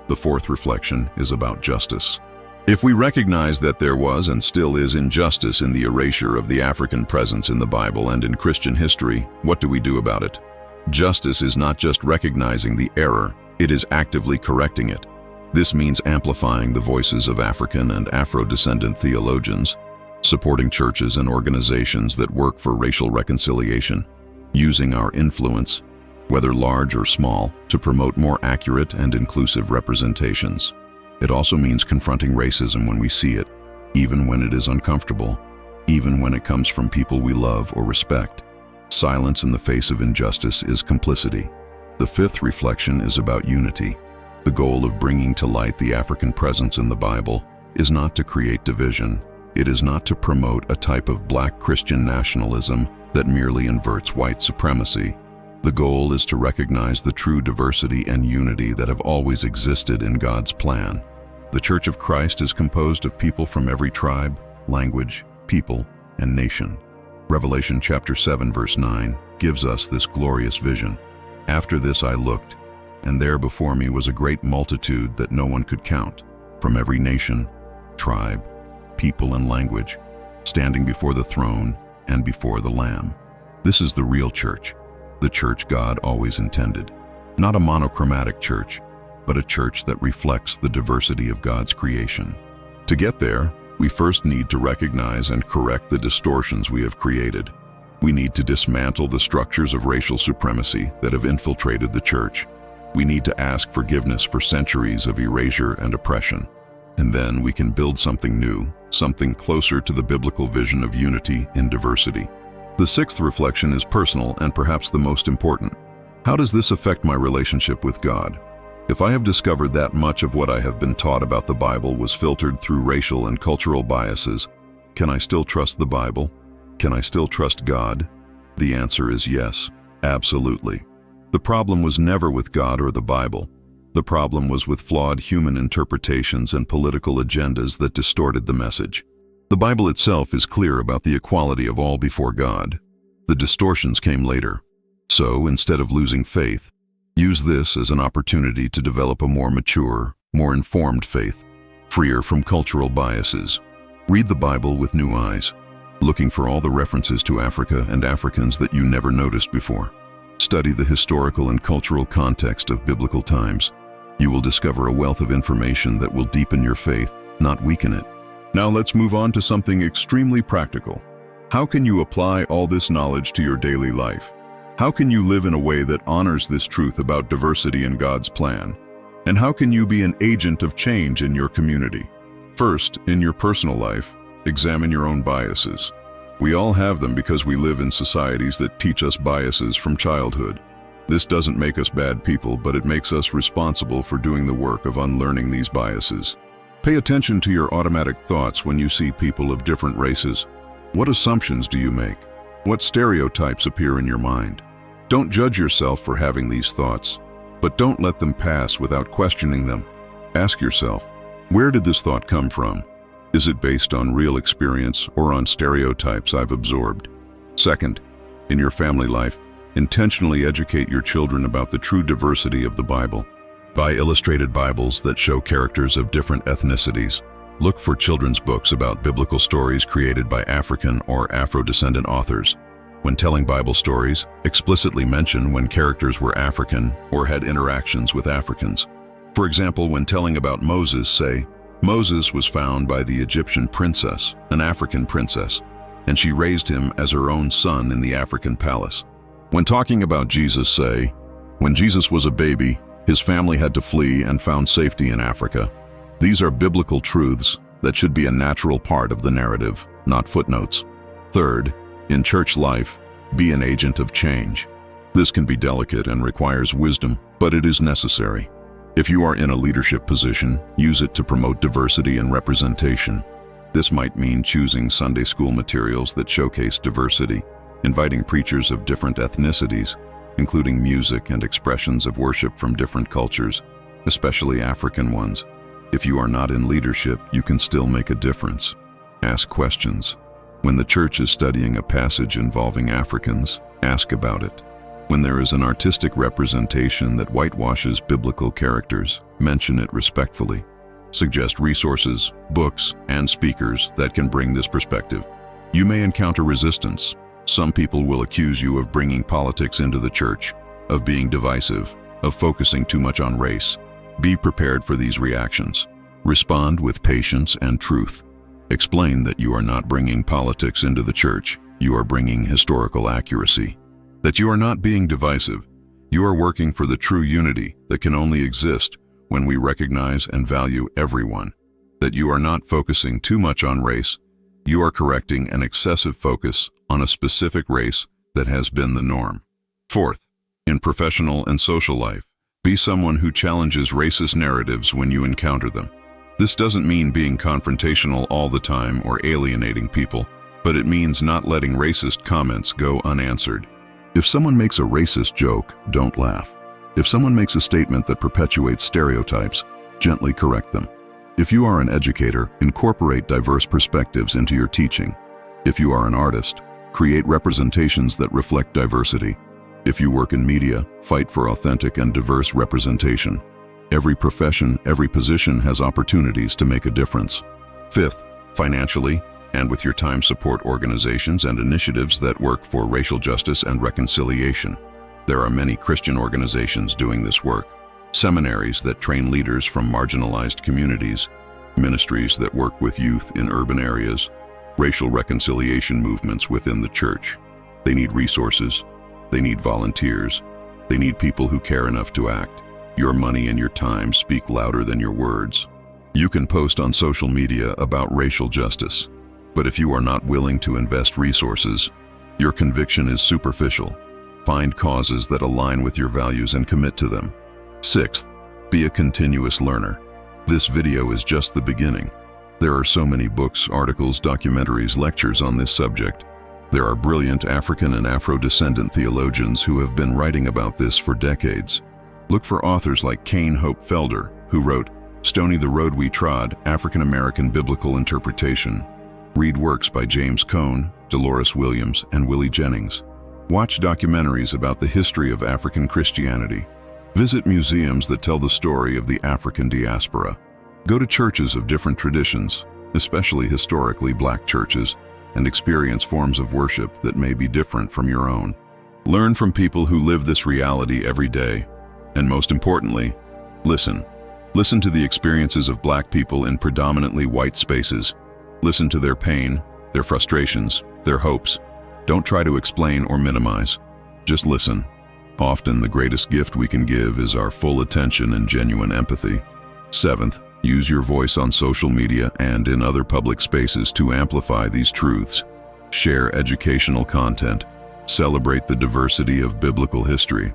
The fourth reflection is about justice. If we recognize that there was and still is injustice in the erasure of the African presence in the Bible and in Christian history, what do we do about it? Justice is not just recognizing the error, it is actively correcting it. This means amplifying the voices of African and Afro-descendant theologians, supporting churches and organizations that work for racial reconciliation, using our influence, whether large or small, to promote more accurate and inclusive representations. It also means confronting racism when we see it, even when it is uncomfortable, even when it comes from people we love or respect. Silence in the face of injustice is complicity. The fifth reflection is about unity. The goal of bringing to light the African presence in the Bible is not to create division. It is not to promote a type of Black Christian nationalism that merely inverts white supremacy. The goal is to recognize the true diversity and unity that have always existed in God's plan. The Church of Christ is composed of people from every tribe, language, people, and nation. Revelation chapter 7 verse 9 gives us this glorious vision. After this I looked, and there before me was a great multitude that no one could count, from every nation, tribe, people, and language, standing before the throne and before the Lamb. This is the real church, the church God always intended. Not a monochromatic church, but a church that reflects the diversity of God's creation. To get there, we first need to recognize and correct the distortions we have created. We need to dismantle the structures of racial supremacy that have infiltrated the church. We need to ask forgiveness for centuries of erasure and oppression. And then we can build something new, something closer to the biblical vision of unity in diversity. The sixth reflection is personal and perhaps the most important. How does this affect my relationship with God? If I have discovered that much of what I have been taught about the Bible was filtered through racial and cultural biases, can I still trust the Bible? Can I still trust God? The answer is yes, absolutely. The problem was never with God or the Bible. The problem was with flawed human interpretations and political agendas that distorted the message. The Bible itself is clear about the equality of all before God. The distortions came later. So, instead of losing faith, use this as an opportunity to develop a more mature, more informed faith, freer from cultural biases. Read the Bible with new eyes, looking for all the references to Africa and Africans that you never noticed before. Study the historical and cultural context of biblical times. You will discover a wealth of information that will deepen your faith, not weaken it. Now let's move on to something extremely practical. How can you apply all this knowledge to your daily life? How can you live in a way that honors this truth about diversity in God's plan? And how can you be an agent of change in your community? First, in your personal life, examine your own biases. We all have them because we live in societies that teach us biases from childhood. This doesn't make us bad people, but it makes us responsible for doing the work of unlearning these biases. Pay attention to your automatic thoughts when you see people of different races. What assumptions do you make? What stereotypes appear in your mind? Don't judge yourself for having these thoughts, but don't let them pass without questioning them. Ask yourself, where did this thought come from? Is it based on real experience or on stereotypes I've absorbed? Second, in your family life, intentionally educate your children about the true diversity of the Bible. Buy illustrated Bibles that show characters of different ethnicities. Look for children's books about biblical stories created by African or Afro-descendant authors. When telling Bible stories, explicitly mention when characters were African or had interactions with Africans. For example, when telling about Moses, say, Moses was found by the Egyptian princess, an African princess, and she raised him as her own son in the African palace. When talking about Jesus, say, when Jesus was a baby, his family had to flee and found safety in Africa. These are biblical truths that should be a natural part of the narrative, not footnotes. Third, in church life, be an agent of change. This can be delicate and requires wisdom, but it is necessary. If you are in a leadership position, use it to promote diversity and representation. This might mean choosing Sunday school materials that showcase diversity, inviting preachers of different ethnicities, including music and expressions of worship from different cultures, especially African ones. If you are not in leadership, you can still make a difference. Ask questions. When the church is studying a passage involving Africans, ask about it. When there is an artistic representation that whitewashes biblical characters, mention it respectfully. Suggest resources, books, and speakers that can bring this perspective. You may encounter resistance. Some people will accuse you of bringing politics into the church, of being divisive, of focusing too much on race. Be prepared for these reactions. Respond with patience and truth. Explain that you are not bringing politics into the church, you are bringing historical accuracy. That you are not being divisive, you are working for the true unity that can only exist when we recognize and value everyone. That you are not focusing too much on race, you are correcting an excessive focus on a specific race that has been the norm. Fourth, in professional and social life, be someone who challenges racist narratives when you encounter them. This doesn't mean being confrontational all the time or alienating people, but it means not letting racist comments go unanswered. If someone makes a racist joke, don't laugh. If someone makes a statement that perpetuates stereotypes, gently correct them. If you are an educator, incorporate diverse perspectives into your teaching. If you are an artist, create representations that reflect diversity. If you work in media, fight for authentic and diverse representation. Every profession, every position has opportunities to make a difference. Fifth, financially, and with your time, support organizations and initiatives that work for racial justice and reconciliation. There are many Christian organizations doing this work, seminaries that train leaders from marginalized communities, ministries that work with youth in urban areas, racial reconciliation movements within the church. They need resources, they need volunteers, they need people who care enough to act. Your money and your time speak louder than your words. You can post on social media about racial justice, but if you are not willing to invest resources, your conviction is superficial. Find causes that align with your values and commit to them. Sixth, be a continuous learner. This video is just the beginning. There are so many books, articles, documentaries, lectures on this subject. There are brilliant African and Afro-descendant theologians who have been writing about this for decades. Look for authors like Kane Hope Felder, who wrote Stony the Road We Trod, African-American Biblical Interpretation. Read works by James Cone, Dolores Williams, and Willie Jennings. Watch documentaries about the history of African Christianity. Visit museums that tell the story of the African diaspora. Go to churches of different traditions. especially historically black churches, and experience forms of worship that may be different from your own. Learn from people who live this reality every day. And most importantly, listen. Listen to the experiences of black people in predominantly white spaces. Listen to their pain, their frustrations, their hopes. Don't try to explain or minimize. Just listen. Often, the greatest gift we can give is our full attention and genuine empathy. Seventh, use your voice on social media and in other public spaces to amplify these truths. Share educational content. Celebrate the diversity of biblical history.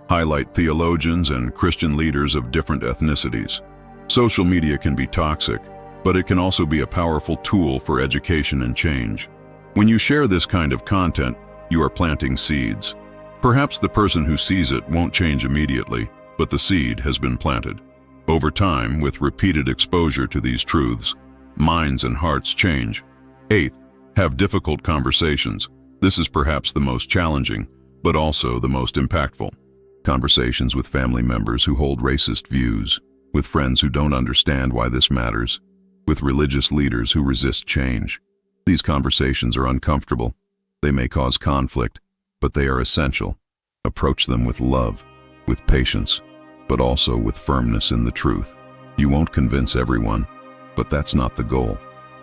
Highlight theologians and Christian leaders of different ethnicities. Social media can be toxic, but it can also be a powerful tool for education and change. When you share this kind of content, you are planting seeds. Perhaps the person who sees it won't change immediately, but the seed has been planted. Over time, with repeated exposure to these truths, minds and hearts change. Eighth, have difficult conversations. This is perhaps the most challenging, but also the most impactful. Conversations with family members who hold racist views, with friends who don't understand why this matters, with religious leaders who resist change. These conversations are uncomfortable. They may cause conflict, but they are essential. Approach them with love, with patience, but also with firmness in the truth. You won't convince everyone, but that's not the goal.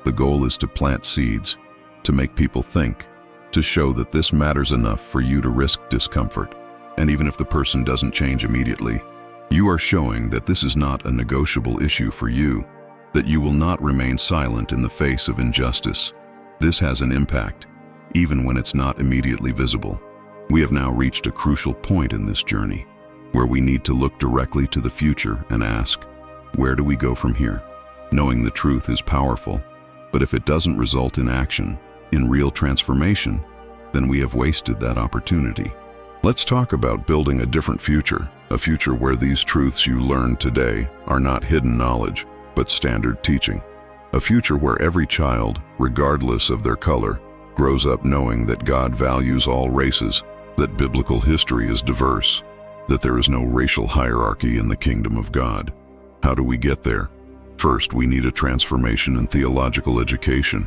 The goal is to plant seeds, to make people think, to show that this matters enough for you to risk discomfort. And even if the person doesn't change immediately, you are showing that this is not a negotiable issue for you, that you will not remain silent in the face of injustice. This has an impact, even when it's not immediately visible. We have now reached a crucial point in this journey, where we need to look directly to the future and ask, where do we go from here? Knowing the truth is powerful, but if it doesn't result in action, in real transformation, then we have wasted that opportunity. Let's talk about building a different future, a future where these truths you learn today are not hidden knowledge, but standard teaching. A future where every child, regardless of their color, grows up knowing that God values all races, that biblical history is diverse, that there is no racial hierarchy in the kingdom of God. How do we get there? First, we need a transformation in theological education.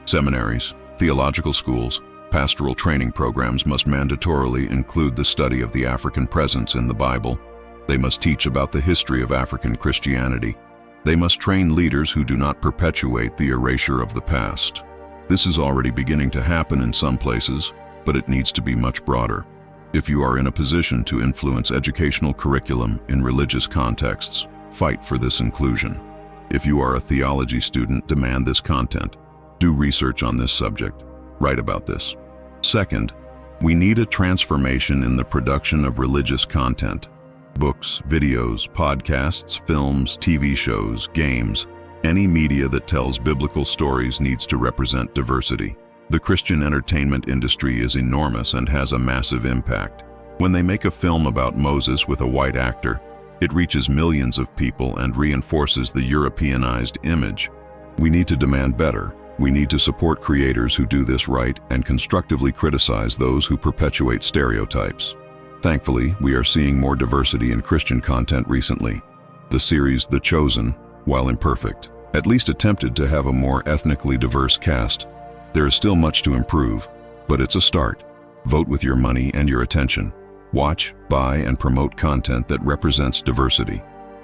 Seminaries, theological schools, pastoral training programs must mandatorily include the study of the African presence in the Bible. They must teach about the history of African Christianity. They must train leaders who do not perpetuate the erasure of the past. This is already beginning to happen in some places, but it needs to be much broader. If you are in a position to influence educational curriculum in religious contexts, fight for this inclusion. If you are a theology student, demand this content. Do research on this subject. Write about this. Second, we need a transformation in the production of religious content. Books, videos, podcasts, films, TV shows, games, any media that tells biblical stories needs to represent diversity. The Christian entertainment industry is enormous and has a massive impact. When they make a film about Moses with a white actor, it reaches millions of people and reinforces the Europeanized image. We need to demand better. We need to support creators who do this right and constructively criticize those who perpetuate stereotypes. Thankfully, we are seeing more diversity in Christian content recently. The series The Chosen, while imperfect, at least attempted to have a more ethnically diverse cast. There is still much to improve, but it's a start. Vote with your money and your attention. Watch, buy, and promote content that represents diversity.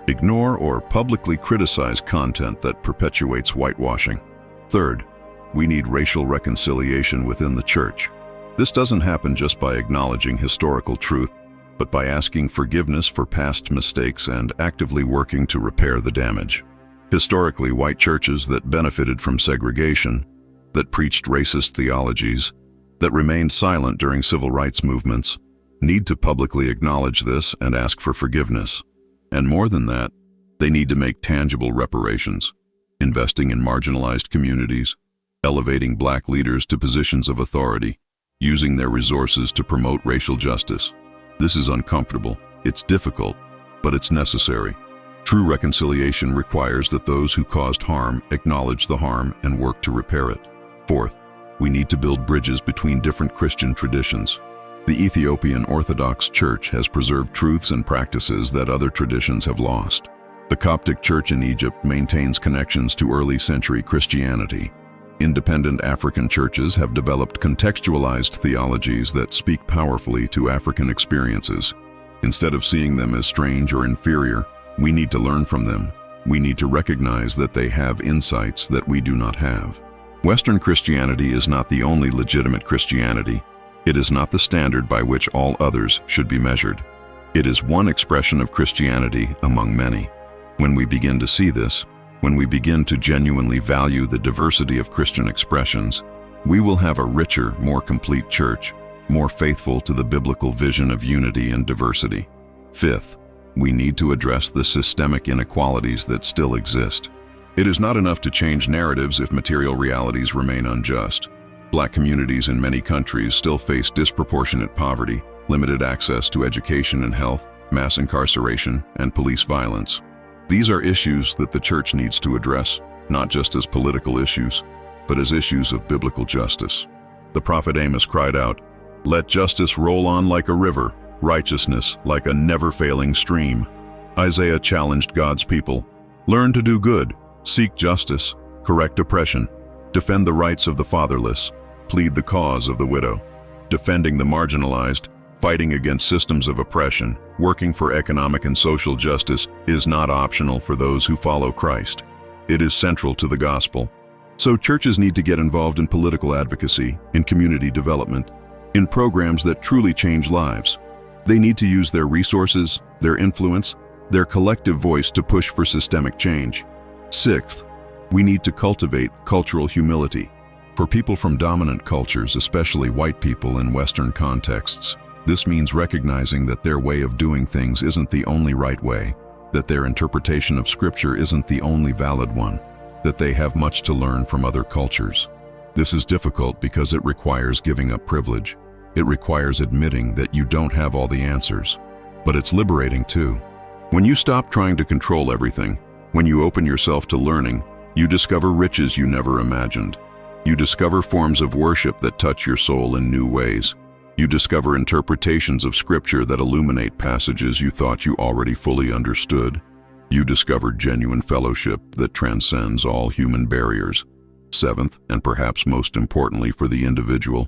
Ignore or publicly criticize content that perpetuates whitewashing. Third, we need racial reconciliation within the church. This doesn't happen just by acknowledging historical truth, but by asking forgiveness for past mistakes and actively working to repair the damage. Historically, white churches that benefited from segregation, that preached racist theologies, that remained silent during civil rights movements, need to publicly acknowledge this and ask for forgiveness. And more than that, they need to make tangible reparations, investing in marginalized communities, elevating black leaders to positions of authority, using their resources to promote racial justice. This is uncomfortable, it's difficult, but it's necessary. True reconciliation requires that those who caused harm acknowledge the harm and work to repair it. Fourth, we need to build bridges between different Christian traditions. The Ethiopian Orthodox Church has preserved truths and practices that other traditions have lost. The Coptic Church in Egypt maintains connections to early century Christianity. Independent African churches have developed contextualized theologies that speak powerfully to African experiences. Instead of seeing them as strange or inferior, we need to learn from them. We need to recognize that they have insights that we do not have. Western Christianity is not the only legitimate Christianity. It is not the standard by which all others should be measured. It is one expression of Christianity among many. When we begin to see this, when we begin to genuinely value the diversity of Christian expressions, we will have a richer, more complete church, more faithful to the biblical vision of unity and diversity. Fifth, we need to address the systemic inequalities that still exist. It is not enough to change narratives if material realities remain unjust. Black communities in many countries still face disproportionate poverty, limited access to education and health, mass incarceration, and police violence. These are issues that the church needs to address, not just as political issues, but as issues of biblical justice. The prophet Amos cried out, "Let justice roll on like a river, righteousness like a never-failing stream." Isaiah challenged God's people, "Learn to do good, seek justice, correct oppression, defend the rights of the fatherless, plead the cause of the widow." Defending the marginalized, fighting against systems of oppression, working for economic and social justice is not optional for those who follow Christ. It is central to the gospel. So churches need to get involved in political advocacy, in community development, in programs that truly change lives. They need to use their resources, their influence, their collective voice to push for systemic change. Sixth, we need to cultivate cultural humility. For people from dominant cultures, especially white people in Western contexts, this means recognizing that their way of doing things isn't the only right way, that their interpretation of Scripture isn't the only valid one, that they have much to learn from other cultures. This is difficult because it requires giving up privilege. It requires admitting that you don't have all the answers. But it's liberating too. When you stop trying to control everything, when you open yourself to learning, you discover riches you never imagined. You discover forms of worship that touch your soul in new ways. You discover interpretations of Scripture that illuminate passages you thought you already fully understood. You discover genuine fellowship that transcends all human barriers. Seventh, and perhaps most importantly for the individual,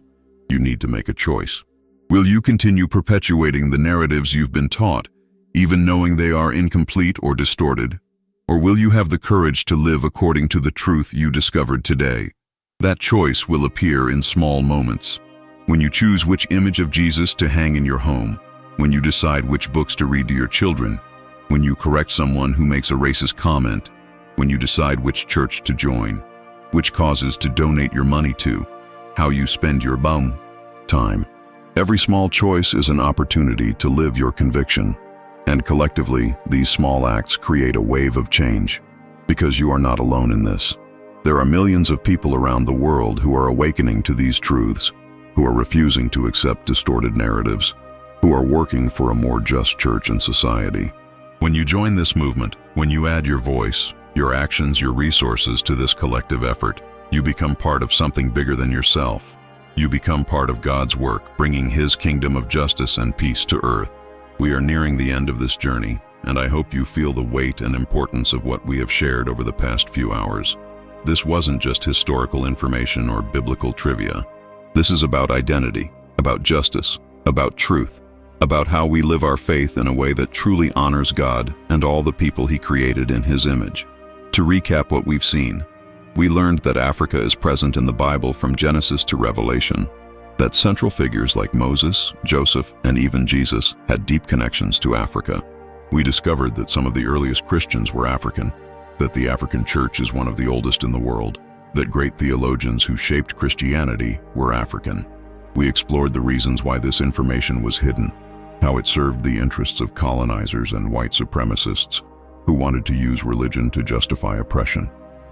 you need to make a choice. Will you continue perpetuating the narratives you've been taught, even knowing they are incomplete or distorted? Or will you have the courage to live according to the truth you discovered today? That choice will appear in small moments. When you choose which image of Jesus to hang in your home, when you decide which books to read to your children, when you correct someone who makes a racist comment, when you decide which church to join, which causes to donate your money to, how you spend your time. Every small choice is an opportunity to live your conviction. And collectively, these small acts create a wave of change. Because you are not alone in this. There are millions of people around the world who are awakening to these truths, who are refusing to accept distorted narratives, who are working for a more just church and society. When you join this movement, when you add your voice, your actions, your resources to this collective effort, you become part of something bigger than yourself. You become part of God's work, bringing His kingdom of justice and peace to earth. We are nearing the end of this journey, and I hope you feel the weight and importance of what we have shared over the past few hours. This wasn't just historical information or biblical trivia. This is about identity, about justice, about truth, about how we live our faith in a way that truly honors God and all the people He created in His image. To recap what we've seen, we learned that Africa is present in the Bible from Genesis to Revelation, that central figures like Moses, Joseph, and even Jesus had deep connections to Africa. We discovered that some of the earliest Christians were African, that the African church is one of the oldest in the world, that great theologians who shaped Christianity were African. We explored the reasons why this information was hidden, how it served the interests of colonizers and white supremacists who wanted to use religion to justify oppression.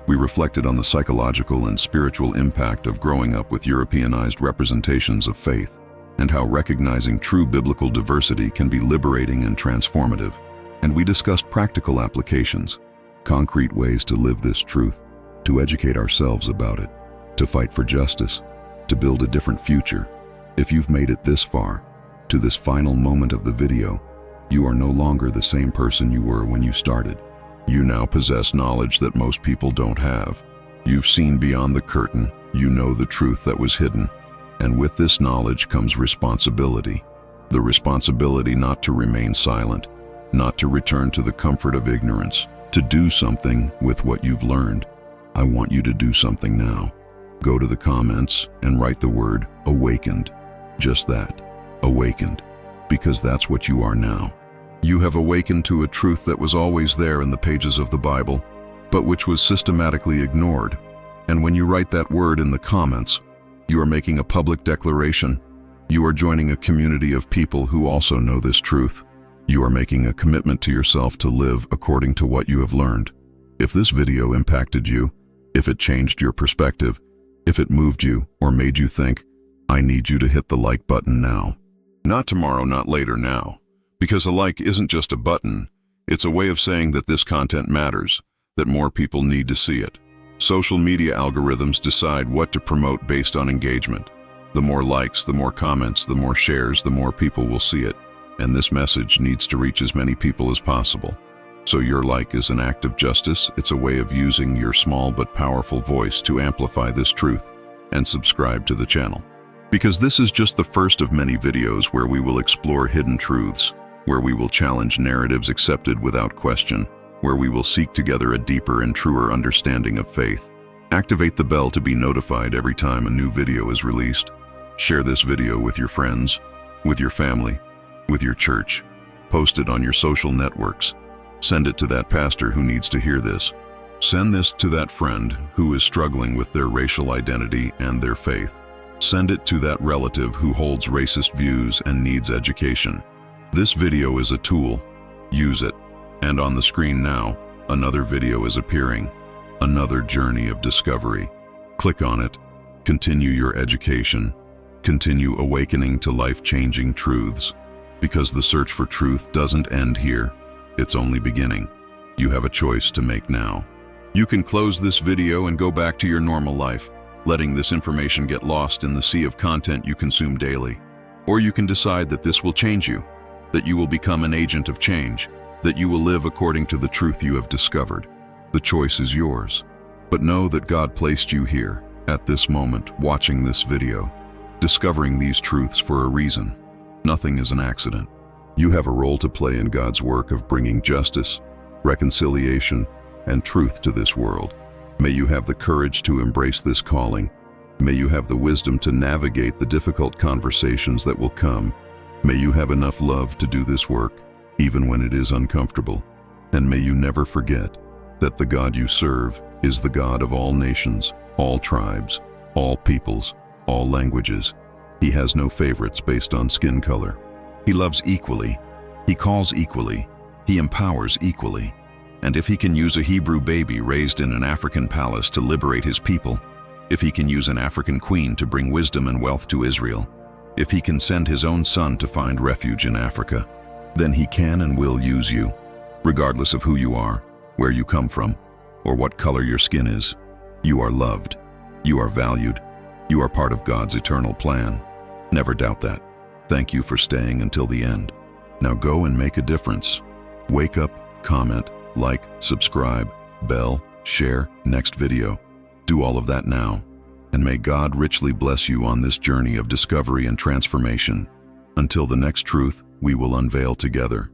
We reflected on the psychological and spiritual impact of growing up with Europeanized representations of faith, and how recognizing true biblical diversity can be liberating and transformative. And we discussed practical applications, concrete ways to live this truth, to educate ourselves about it, to fight for justice, to build a different future. If you've made it this far, to this final moment of the video, you are no longer the same person you were when you started. You now possess knowledge that most people don't have. You've seen beyond the curtain, you know the truth that was hidden. And with this knowledge comes responsibility. The responsibility not to remain silent, not to return to the comfort of ignorance, to do something with what you've learned. I want you to do something now. Go to the comments and write the word awakened. Just that, awakened, because that's what you are now. You have awakened to a truth that was always there in the pages of the Bible, but which was systematically ignored. And when you write that word in the comments, you are making a public declaration. You are joining a community of people who also know this truth. You are making a commitment to yourself to live according to what you have learned. If this video impacted you, if it changed your perspective, if it moved you or made you think, I need you to hit the like button now. Not tomorrow, not later, now. Because a like isn't just a button, it's a way of saying that this content matters, that more people need to see it. Social media algorithms decide what to promote based on engagement. The more likes, the more comments, the more shares, the more people will see it. And this message needs to reach as many people as possible. So your like is an act of justice. It's a way of using your small but powerful voice to amplify this truth. And subscribe to the channel. Because this is just the first of many videos where we will explore hidden truths, where we will challenge narratives accepted without question, where we will seek together a deeper and truer understanding of faith. Activate the bell to be notified every time a new video is released. Share this video with your friends, with your family, with your church. Post it on your social networks. Send it to that pastor who needs to hear this. Send this to that friend who is struggling with their racial identity and their faith. Send it to that relative who holds racist views and needs education. This video is a tool. Use it. And on the screen now, another video is appearing. Another journey of discovery. Click on it. Continue your education. Continue awakening to life-changing truths. Because the search for truth doesn't end here. It's only beginning. You have a choice to make now. You can close this video and go back to your normal life, letting this information get lost in the sea of content you consume daily. Or you can decide that this will change you, that you will become an agent of change, that you will live according to the truth you have discovered. The choice is yours. But know that God placed you here, at this moment, watching this video, discovering these truths for a reason. Nothing is an accident. You have a role to play in God's work of bringing justice, reconciliation, and truth to this world. May you have the courage to embrace this calling. May you have the wisdom to navigate the difficult conversations that will come. May you have enough love to do this work, even when it is uncomfortable. And may you never forget that the God you serve is the God of all nations, all tribes, all peoples, all languages. He has no favorites based on skin color. He loves equally. He calls equally. He empowers equally. And if he can use a Hebrew baby raised in an African palace to liberate his people, if he can use an African queen to bring wisdom and wealth to Israel, if he can send his own son to find refuge in Africa, then he can and will use you, regardless of who you are, where you come from, or what color your skin is. You are loved. You are valued. You are part of God's eternal plan. Never doubt that. Thank you for staying until the end. Now go and make a difference. Wake up, comment, like, subscribe, bell, share, next video. Do all of that now. And may God richly bless you on this journey of discovery and transformation. Until the next truth we will unveil together.